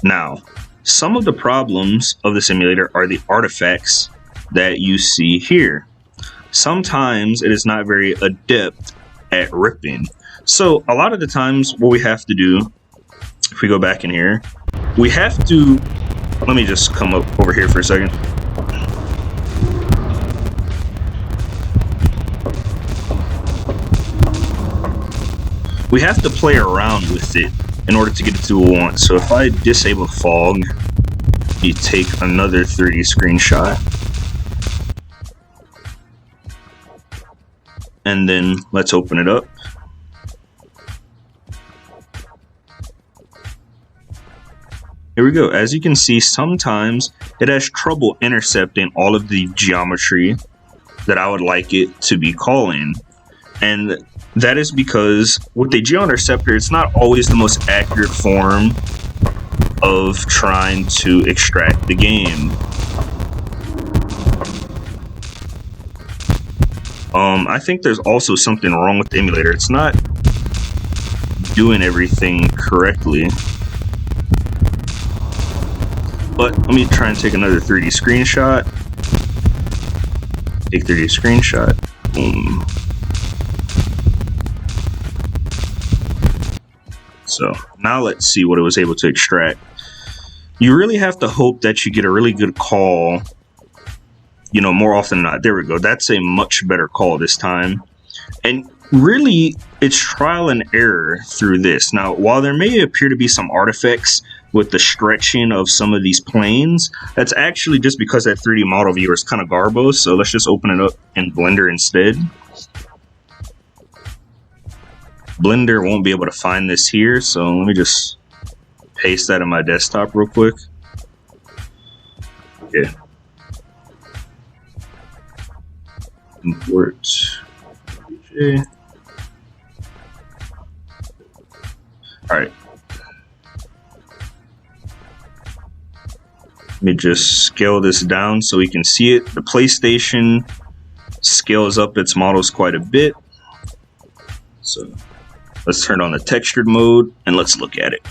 Now, some of the problems of the simulator are the artifacts that you see here. Sometimes it is not very adept at ripping. So a lot of the times what we have to do, if we go back in here, we have to, let me just come up over here for a second. We have to play around with it in order to get it to what we want. So if I disable fog, you take another 3D screenshot. And then let's open it up. Here we go. As you can see, sometimes it has trouble intercepting all of the geometry that I would like it to be calling. And that is because with the geo-interceptor, it's not always the most accurate form of trying to extract the game. I think there's also something wrong with the emulator. It's not doing everything correctly. But let me try and take another 3D screenshot. Take 3D screenshot. Boom. So now let's see what it was able to extract. You really have to hope that you get a really good call you know, more often than not. There we go. That's a much better call this time. And really, it's trial and error through this. Now, while there may appear to be some artifacts with the stretching of some of these planes, that's actually just because that 3D model viewer is kind of garbo. So let's just open it up in Blender instead. Blender won't be able to find this here, so let me just paste that in my desktop real quick. Okay. Import. Okay. Alright. Let me just scale this down so we can see it. The PlayStation scales up its models quite a bit. So let's turn on the textured mode and let's look at it.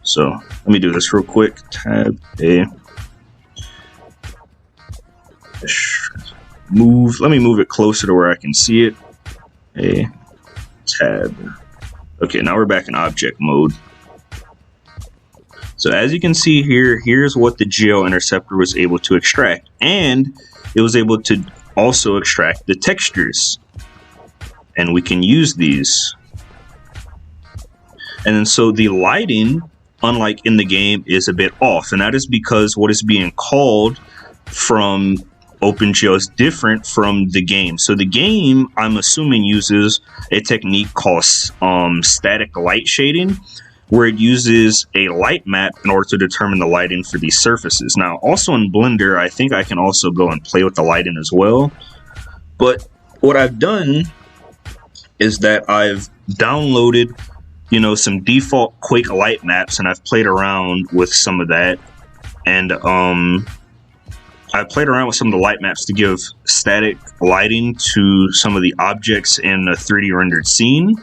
So let me do this real quick. Tab A. Move. Let me move it closer to where I can see it. A. Tab. Okay, now we're back in object mode. So as you can see here, here's what the geo interceptor was able to extract. And it was able to also extract the textures. And we can use these. And then so the lighting, unlike in the game, is a bit off. And that is because what is being called from OpenGL is different from the game. So the game, I'm assuming, uses a technique called static light shading, where it uses a light map in order to determine the lighting for these surfaces. Now, also in Blender, I think I can also go and play with the lighting as well. But what I've done is that I've downloaded, you know, some default Quake light maps, and I've played around with some of that. And I played around with some of the light maps to give static lighting to some of the objects in a 3D rendered scene.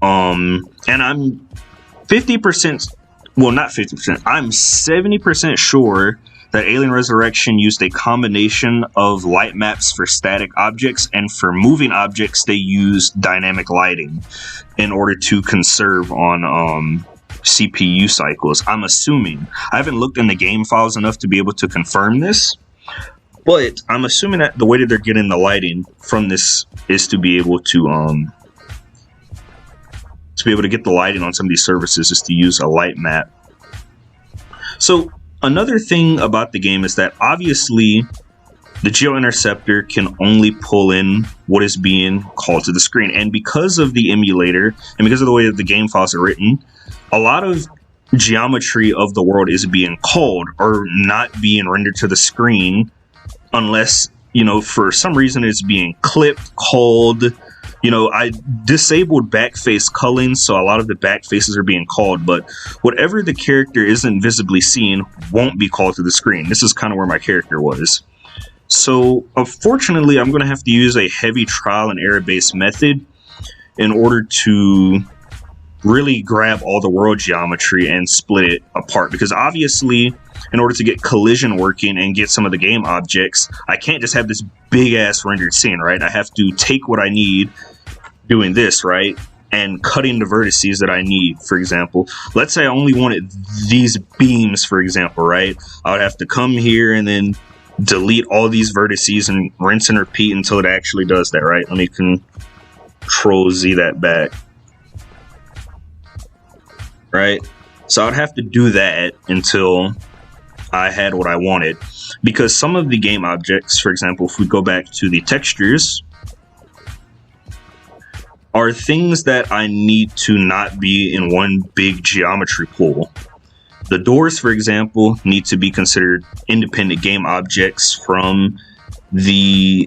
And I'm 50%, well, not 50%, I'm 70% sure that Alien Resurrection used a combination of light maps for static objects, and for moving objects, they used dynamic lighting in order to conserve on CPU cycles. I'm assuming. I haven't looked in the game files enough to be able to confirm this, but I'm assuming that the way that they're getting the lighting from this is to be able to get the lighting on some of these surfaces is to use a light map. So another thing about the game is that obviously the geo interceptor can only pull in what is being called to the screen, and because of the emulator and because of the way that the game files are written, a lot of geometry of the world is being called or not being rendered to the screen unless, you know, for some reason it's being clipped, called. You know, I disabled backface culling, so a lot of the back faces are being called, but whatever the character isn't visibly seen won't be called to the screen. This is kind of where my character was. So, unfortunately, I'm going to have to use a heavy trial and error based method in order to really grab all the world geometry and split it apart, because obviously in order to get collision working and get some of the game objects, I can't just have this big ass rendered scene, right? I have to take what I need doing this, right, and cutting the vertices that I need. For example, let's say I only wanted these beams, for example, right? I would have to come here and then delete all these vertices and rinse and repeat until it actually does that, right? Let me Control Z that back. Right? So I'd have to do that until I had what I wanted, because some of the game objects, for example, if we go back to the textures, are things that I need to not be in one big geometry pool. The doors, for example, need to be considered independent game objects from the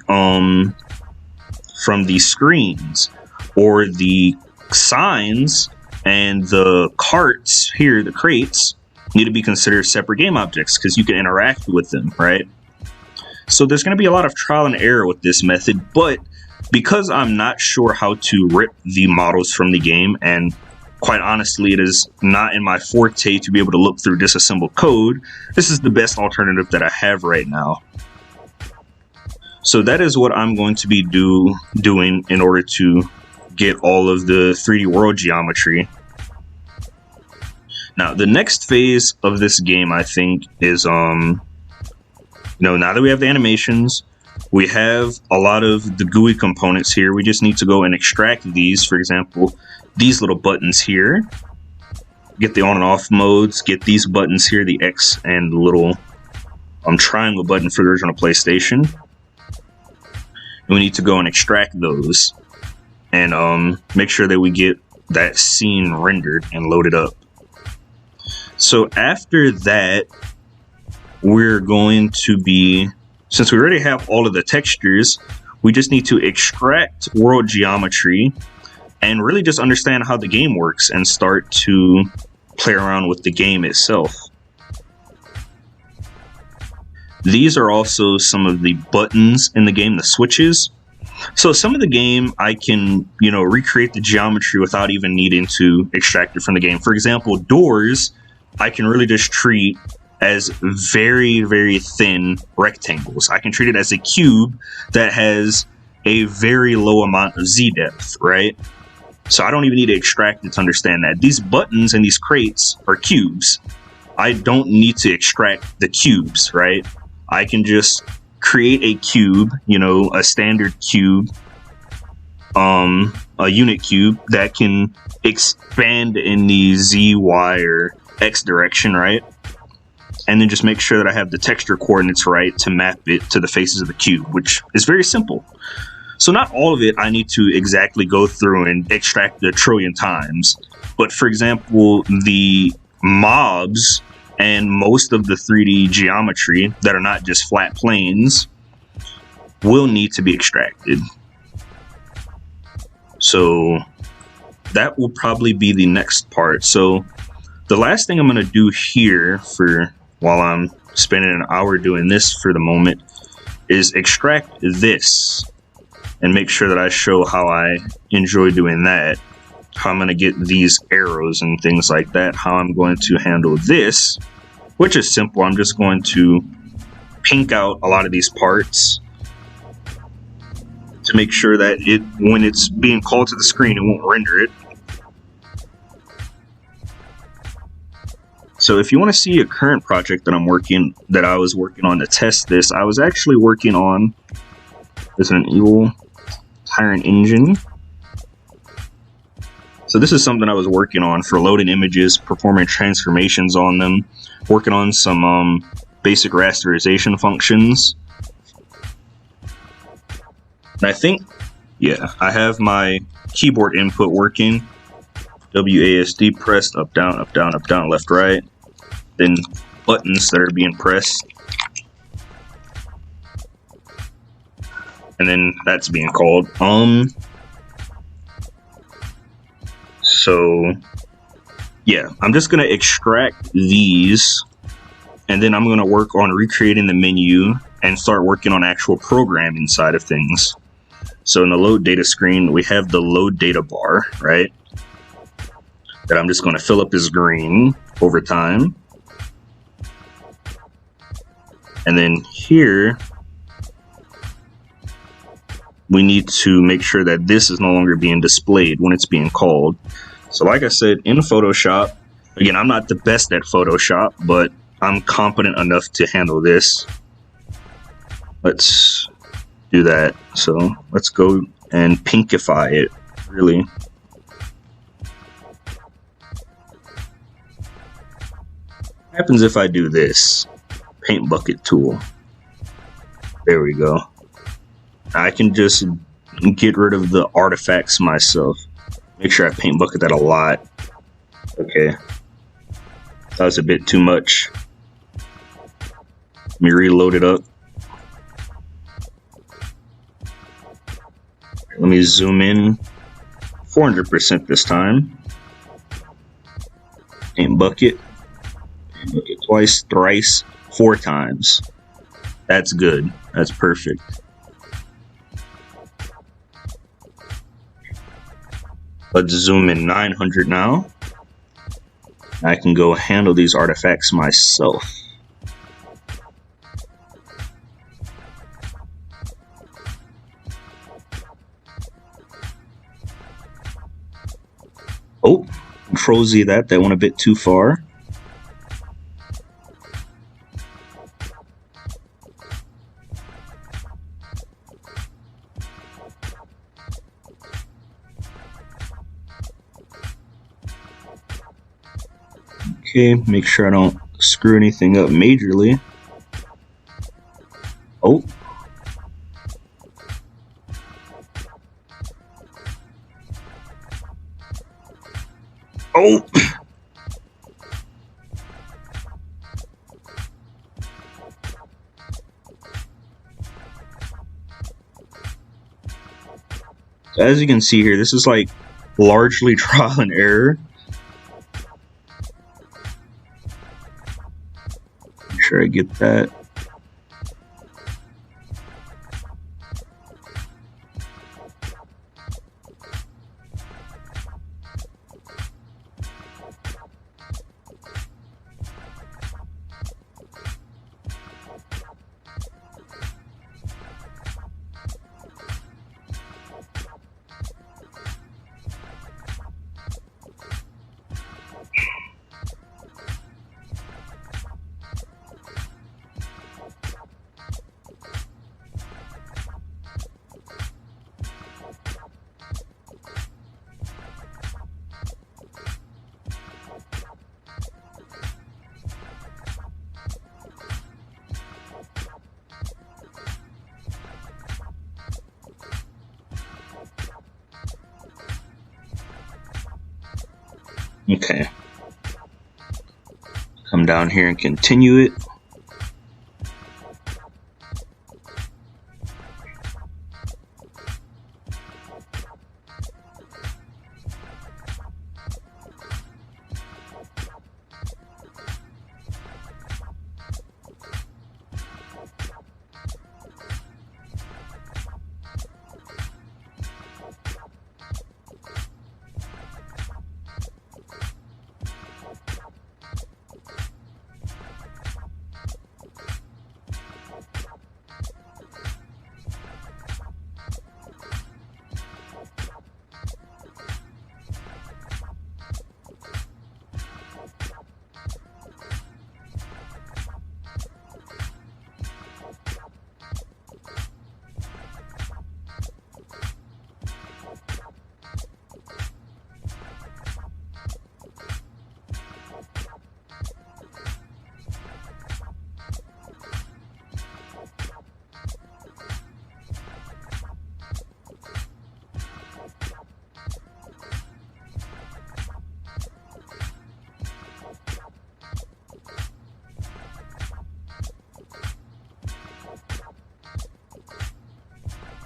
screens, or the signs and the carts here, the crates, need to be considered separate game objects because you can interact with them, right? So there's going to be a lot of trial and error with this method, but because I'm not sure how to rip the models from the game, and quite honestly, it is not in my forte to be able to look through disassembled code, this is the best alternative that I have right now. So that is what I'm going to be doing in order to get all of the 3D world geometry. Now, the next phase of this game, I think, is Now that we have the animations, we have a lot of the GUI components here. We just need to go and extract these. For example, these little buttons here. Get the on and off modes. Get these buttons here, the X and the little triangle button for the original PlayStation. And we need to go and extract those and make sure that we get that scene rendered and loaded up. So after that, we're going to be, since we already have all of the textures, we just need to extract world geometry and really just understand how the game works and start to play around with the game itself. These are also some of the buttons in the game, the switches. So some of the game I can, recreate the geometry without even needing to extract it from the game. For example, doors, I can really just treat as very, very thin rectangles. I can treat it as a cube that has a very low amount of Z depth, right? So I don't even need to extract it to understand that. These buttons and these crates are cubes. I don't need to extract the cubes, right? I can just create a cube, a standard cube, a unit cube that can expand in the Z, Y, or X direction, right? And then just make sure that I have the texture coordinates right to map it to the faces of the cube, which is very simple. So not all of it I need to exactly go through and extract a trillion times. But for example, the mobs and most of the 3D geometry that are not just flat planes will need to be extracted. So that will probably be the next part. So the last thing I'm going to do here while I'm spending an hour doing this for the moment is extract this and make sure that I show how I enjoy doing that, how I'm going to get these arrows and things like that, how I'm going to handle this, which is simple. I'm just going to pink out a lot of these parts to make sure that when it's being called to the screen, it won't render it. So if you want to see a current project that I was working on to test this, I was actually working on an evil tyrant engine. So this is something I was working on for loading images, performing transformations on them, working on some basic rasterization functions. And I think, I have my keyboard input working. WASD pressed, up, down, left, right. Then buttons that are being pressed. And then that's being called. So, I'm just going to extract these. And then I'm going to work on recreating the menu and start working on actual programming side of things. So in the load data screen, we have the load data bar, right? That I'm just going to fill up as green over time. And then here, we need to make sure that this is no longer being displayed when it's being called. So like I said, in Photoshop, again, I'm not the best at Photoshop, but I'm competent enough to handle this. Let's do that. So let's go and pinkify it, really. What happens if I do this? Paint bucket tool. There we go. I can just get rid of the artifacts myself. Make sure I paint bucket that a lot. Okay. That was a bit too much. Let me reload it up. Let me zoom in 400% this time. Paint bucket. Paint bucket twice, thrice, 4 times. That's good. That's perfect. Let's zoom in 900 now. I can go handle these artifacts myself. Oh, Control Z that went a bit too far. Okay, make sure I don't screw anything up majorly. Oh. Oh. As you can see here, this is like largely trial and error. Make sure I get that. Okay. Come down here and continue it.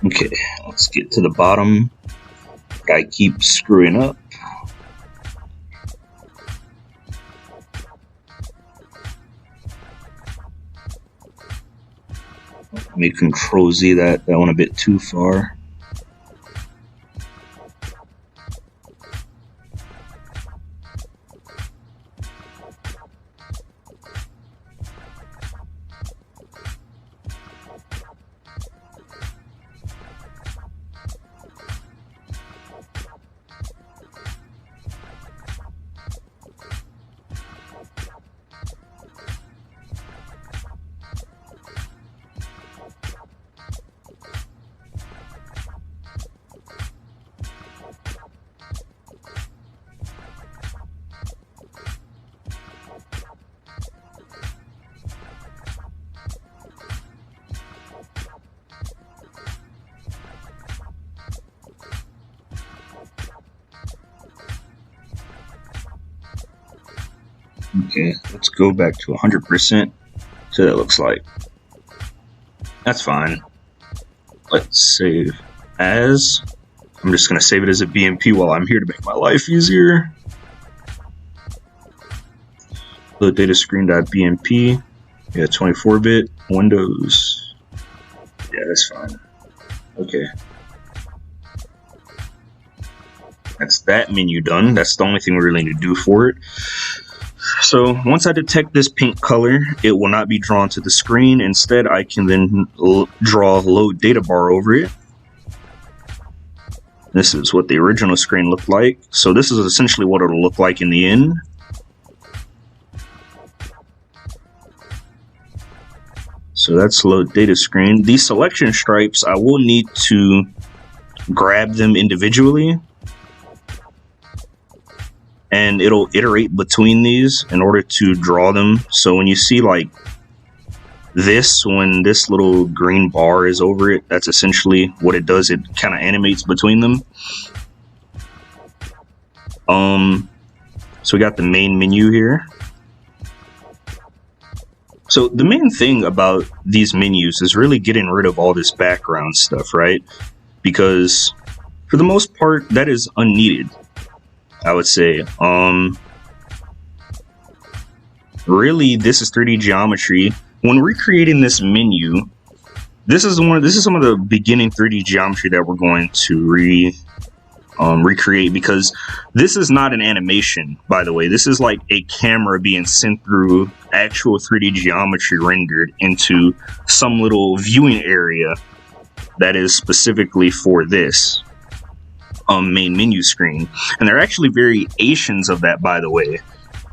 Okay, let's get to the bottom. I keep screwing up. Let me Control Z that went a bit too far. Okay, let's go back to 100%. So that looks like. That's fine. Let's save as. I'm just going to save it as a BMP while I'm here to make my life easier. The data screen.bmp. Yeah, 24-bit. Windows. Yeah, that's fine. Okay. That's that menu done. That's the only thing we really need to do for it. So once I detect this pink color, it will not be drawn to the screen. Instead, I can then draw load data bar over it. This is what the original screen looked like. So this is essentially what it'll look like in the end. So that's load data screen. These selection stripes, I will need to grab them individually and it'll iterate between these in order to draw them. So when you see like this, when this little green bar is over it, that's essentially what it does. It kind of animates between them. So we got the main menu here. So the main thing about these menus is really getting rid of all this background stuff, right? Because for the most part, that is unneeded, I would say. Really, this is 3D geometry. When recreating this menu, this is some of the beginning 3D geometry that we're going to recreate, because this is not an animation, by the way. This is like a camera being sent through actual 3D geometry rendered into some little viewing area that is specifically for this main menu screen. And there are actually variations of that, by the way,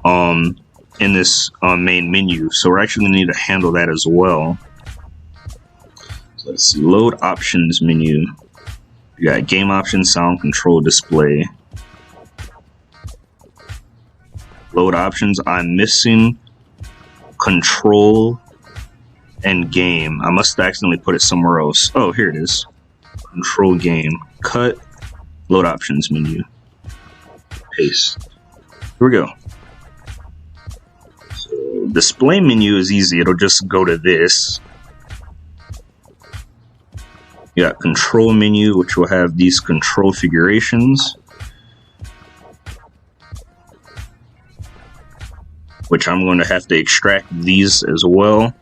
in this main menu. So we're actually going to need to handle that as well. So let's see, load options menu. You got game options, sound control, display. Load options, I'm missing control and game. I must have accidentally put it somewhere else. Oh, here it is. Control game. Cut. Load options menu. Paste. Here we go. So display menu is easy. It'll just go to this. You got control menu, which will have these control figurations, which I'm going to have to extract these as well,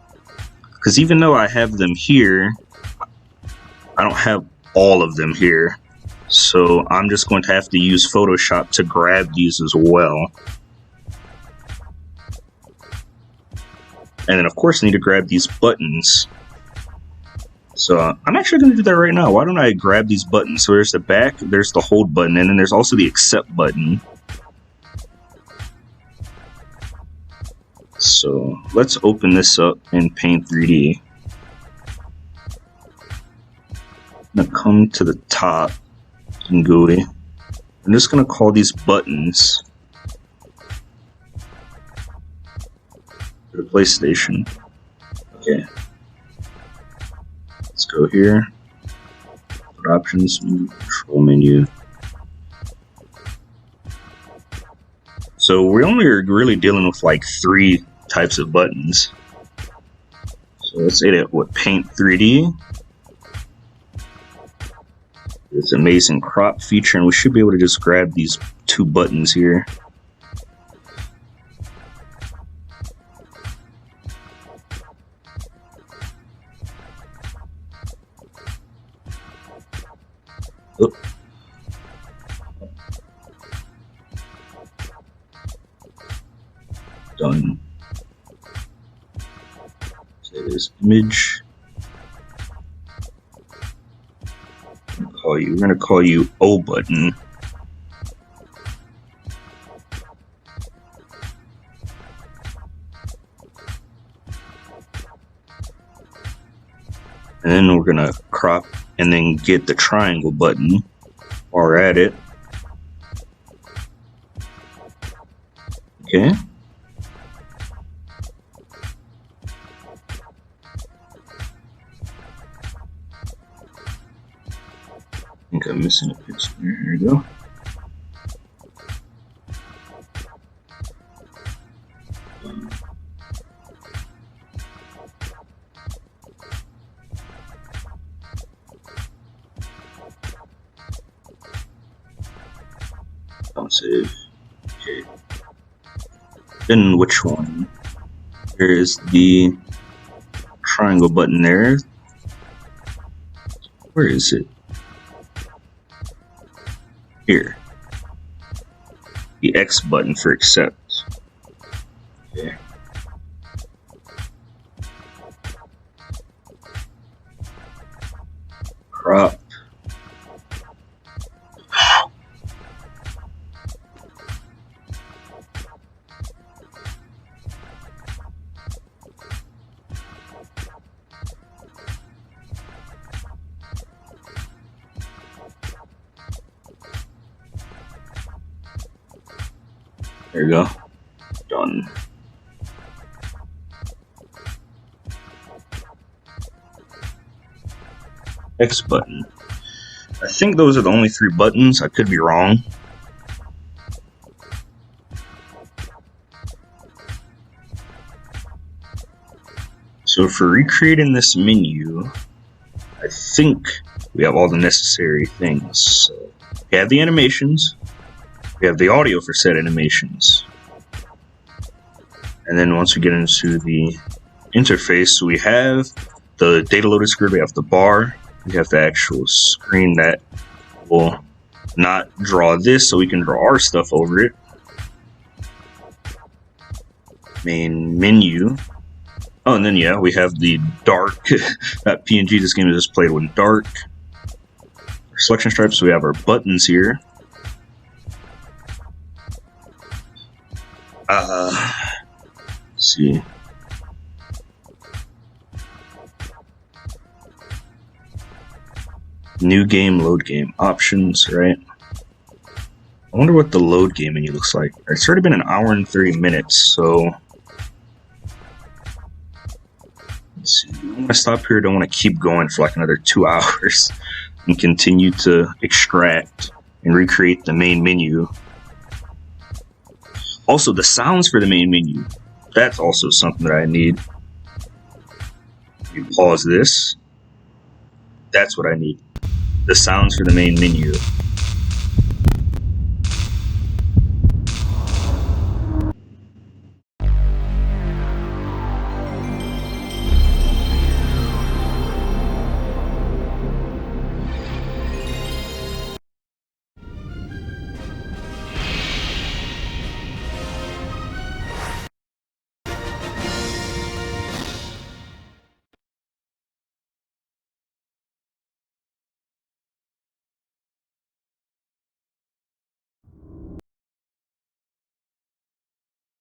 because even though I have them here, I don't have all of them here. So I'm just going to have to use Photoshop to grab these as well. And then of course I need to grab these buttons. So I'm actually going to do that right now. Why don't I grab these buttons? So there's the back, there's the hold button, and then there's also the accept button. So let's open this up in Paint 3D. I'm going to come to the top in GUI. I'm just going to call these buttons for the PlayStation. Okay. Let's go here. Put options, control menu. So we're only really dealing with like 3 types of buttons. So let's say that with Paint 3D. This amazing crop feature, and we should be able to just grab these 2 buttons here. Oop. Done. Say this image. We're gonna call you O button. And then we're gonna crop and then get the triangle button while we're at it. Okay. I think I'm missing a picture. Here we go. Don't save. Okay. Then which one? There is the triangle button there. Where is it? Here. The X button for accept. Okay. Crop. There you go. Done. X button. I think those are the only 3 buttons. I could be wrong. So for recreating this menu, I think we have all the necessary things. So we have the animations. We have the audio for said animations. And then once we get into the interface, we have the data loaded screen, we have the bar, we have the actual screen that will not draw this, so we can draw our stuff over it. Main menu. Oh, and then yeah, we have the dark PNG. This game is just played with dark. Selection stripes, so we have our buttons here. Let's see. New game, load game, options, right? I wonder what the load game menu looks like. It's already been an hour and 30 minutes, so let's see. I don't want to stop here. I don't want to keep going for like another 2 hours and continue to extract and recreate the main menu. Also, the sounds for the main menu. That's also something that I need. You pause this. That's what I need. The sounds for the main menu.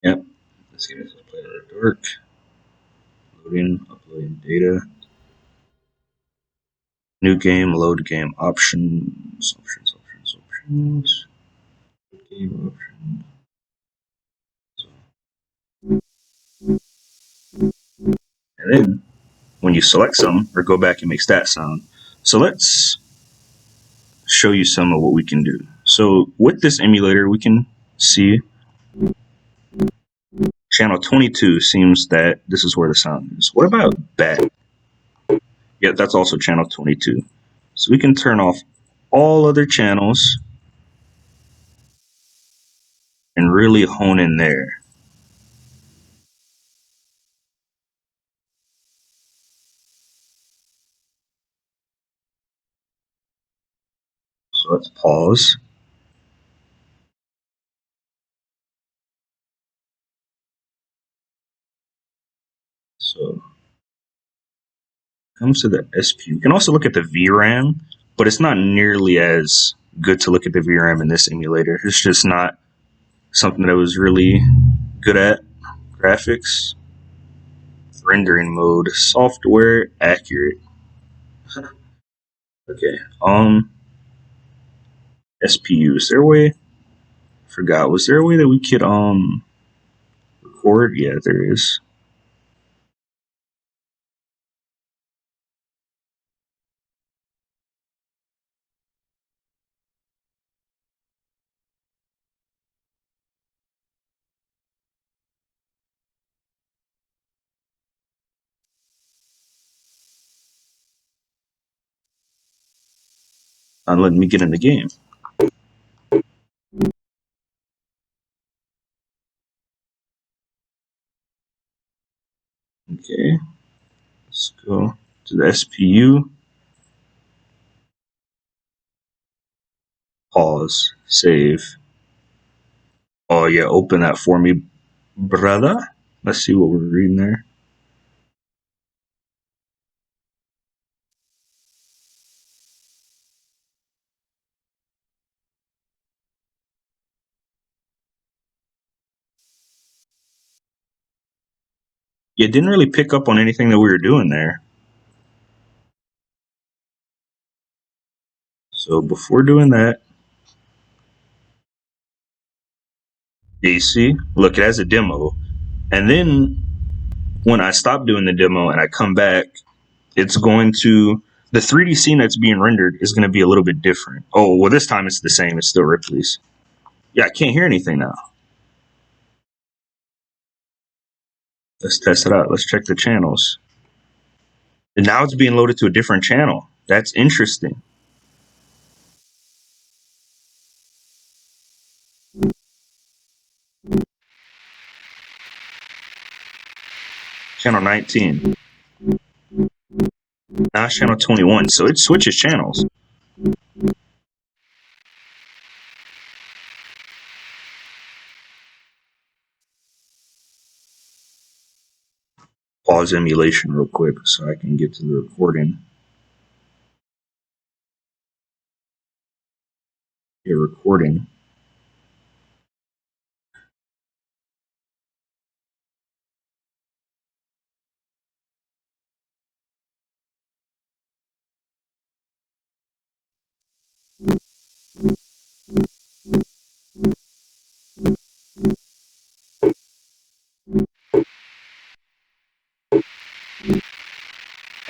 Yep. This game is played in the dark. Loading, uploading data. New game, load game, options. Game options. And then when you select some, or go back and makes that sound. So let's show you some of what we can do. So with this emulator, we can see channel 22 seems that this is where the sound is. What about back? Yeah, that's also channel 22. So we can turn off all other channels and really hone in there. So let's pause. So comes to the SP. You can also look at the VRAM, but it's not nearly as good to look at the VRAM in this emulator. It's just not something that I was really good at. Graphics, rendering mode, software, accurate. Okay. SPU. Is there a way? Forgot. Was there a way that we could record? Yeah, there is. Not letting me get in the game. Okay. Let's go to the SPU. Pause. Save. Oh yeah, open that for me, brother. Let's see what we're reading there. Yeah, didn't really pick up on anything that we were doing there. So before doing that, You see? Look, it has a demo. And then when I stop doing the demo and I come back, it's going to, the 3D scene that's being rendered is going to be a little bit different. Oh, well, this time it's the same. It's still Ripley's. Yeah, I can't hear anything now. Let's test it out. Let's check the channels. And now it's being loaded to a different channel. That's interesting. Channel 19. Now it's channel 21. So it switches channels. Pause emulation real quick so I can get to the recording. You're recording.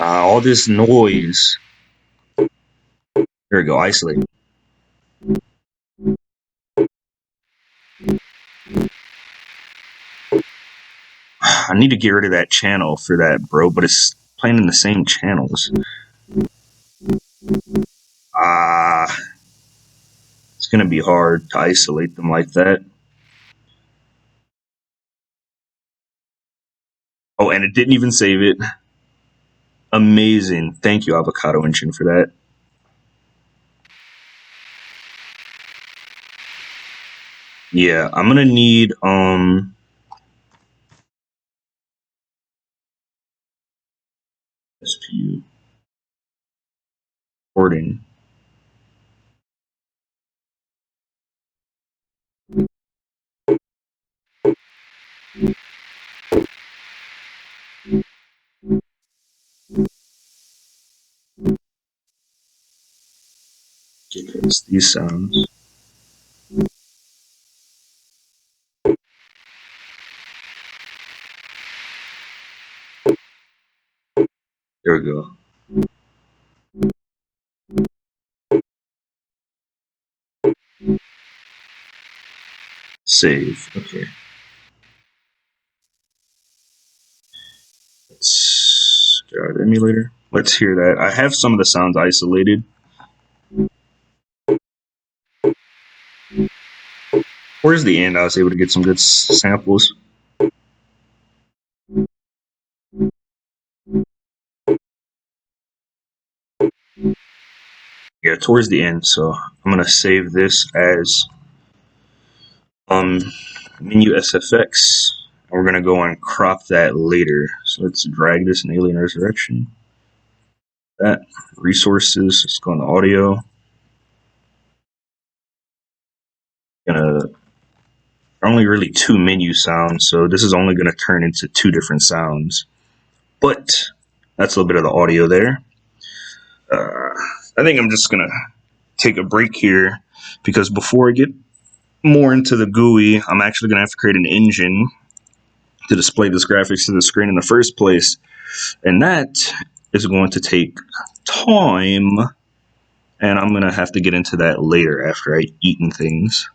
All this noise. There we go, isolate. I need to get rid of that channel for that, bro, but it's playing in the same channels. It's gonna be hard to isolate them like that. Oh, and it didn't even save it. Amazing. Thank you, Avocado Engine, for that. Yeah, I'm gonna need SPU recording. Because these sounds. There we go. Save. Okay. Let's get out of the emulator. Let's hear that. I have some of the sounds isolated. Towards the end, I was able to get some good samples. Yeah, towards the end. So I'm gonna save this as menu SFX. And we're gonna go and crop that later. So let's drag this in Alien Resurrection. That resources. Let's go on the audio. Only really 2 menu sounds, so this is only going to turn into 2 different sounds. But that's a little bit of the audio there. I think I'm just going to take a break here because before I get more into the GUI, I'm actually going to have to create an engine to display this graphics to the screen in the first place. And that is going to take time, and I'm going to have to get into that later after I've eaten things.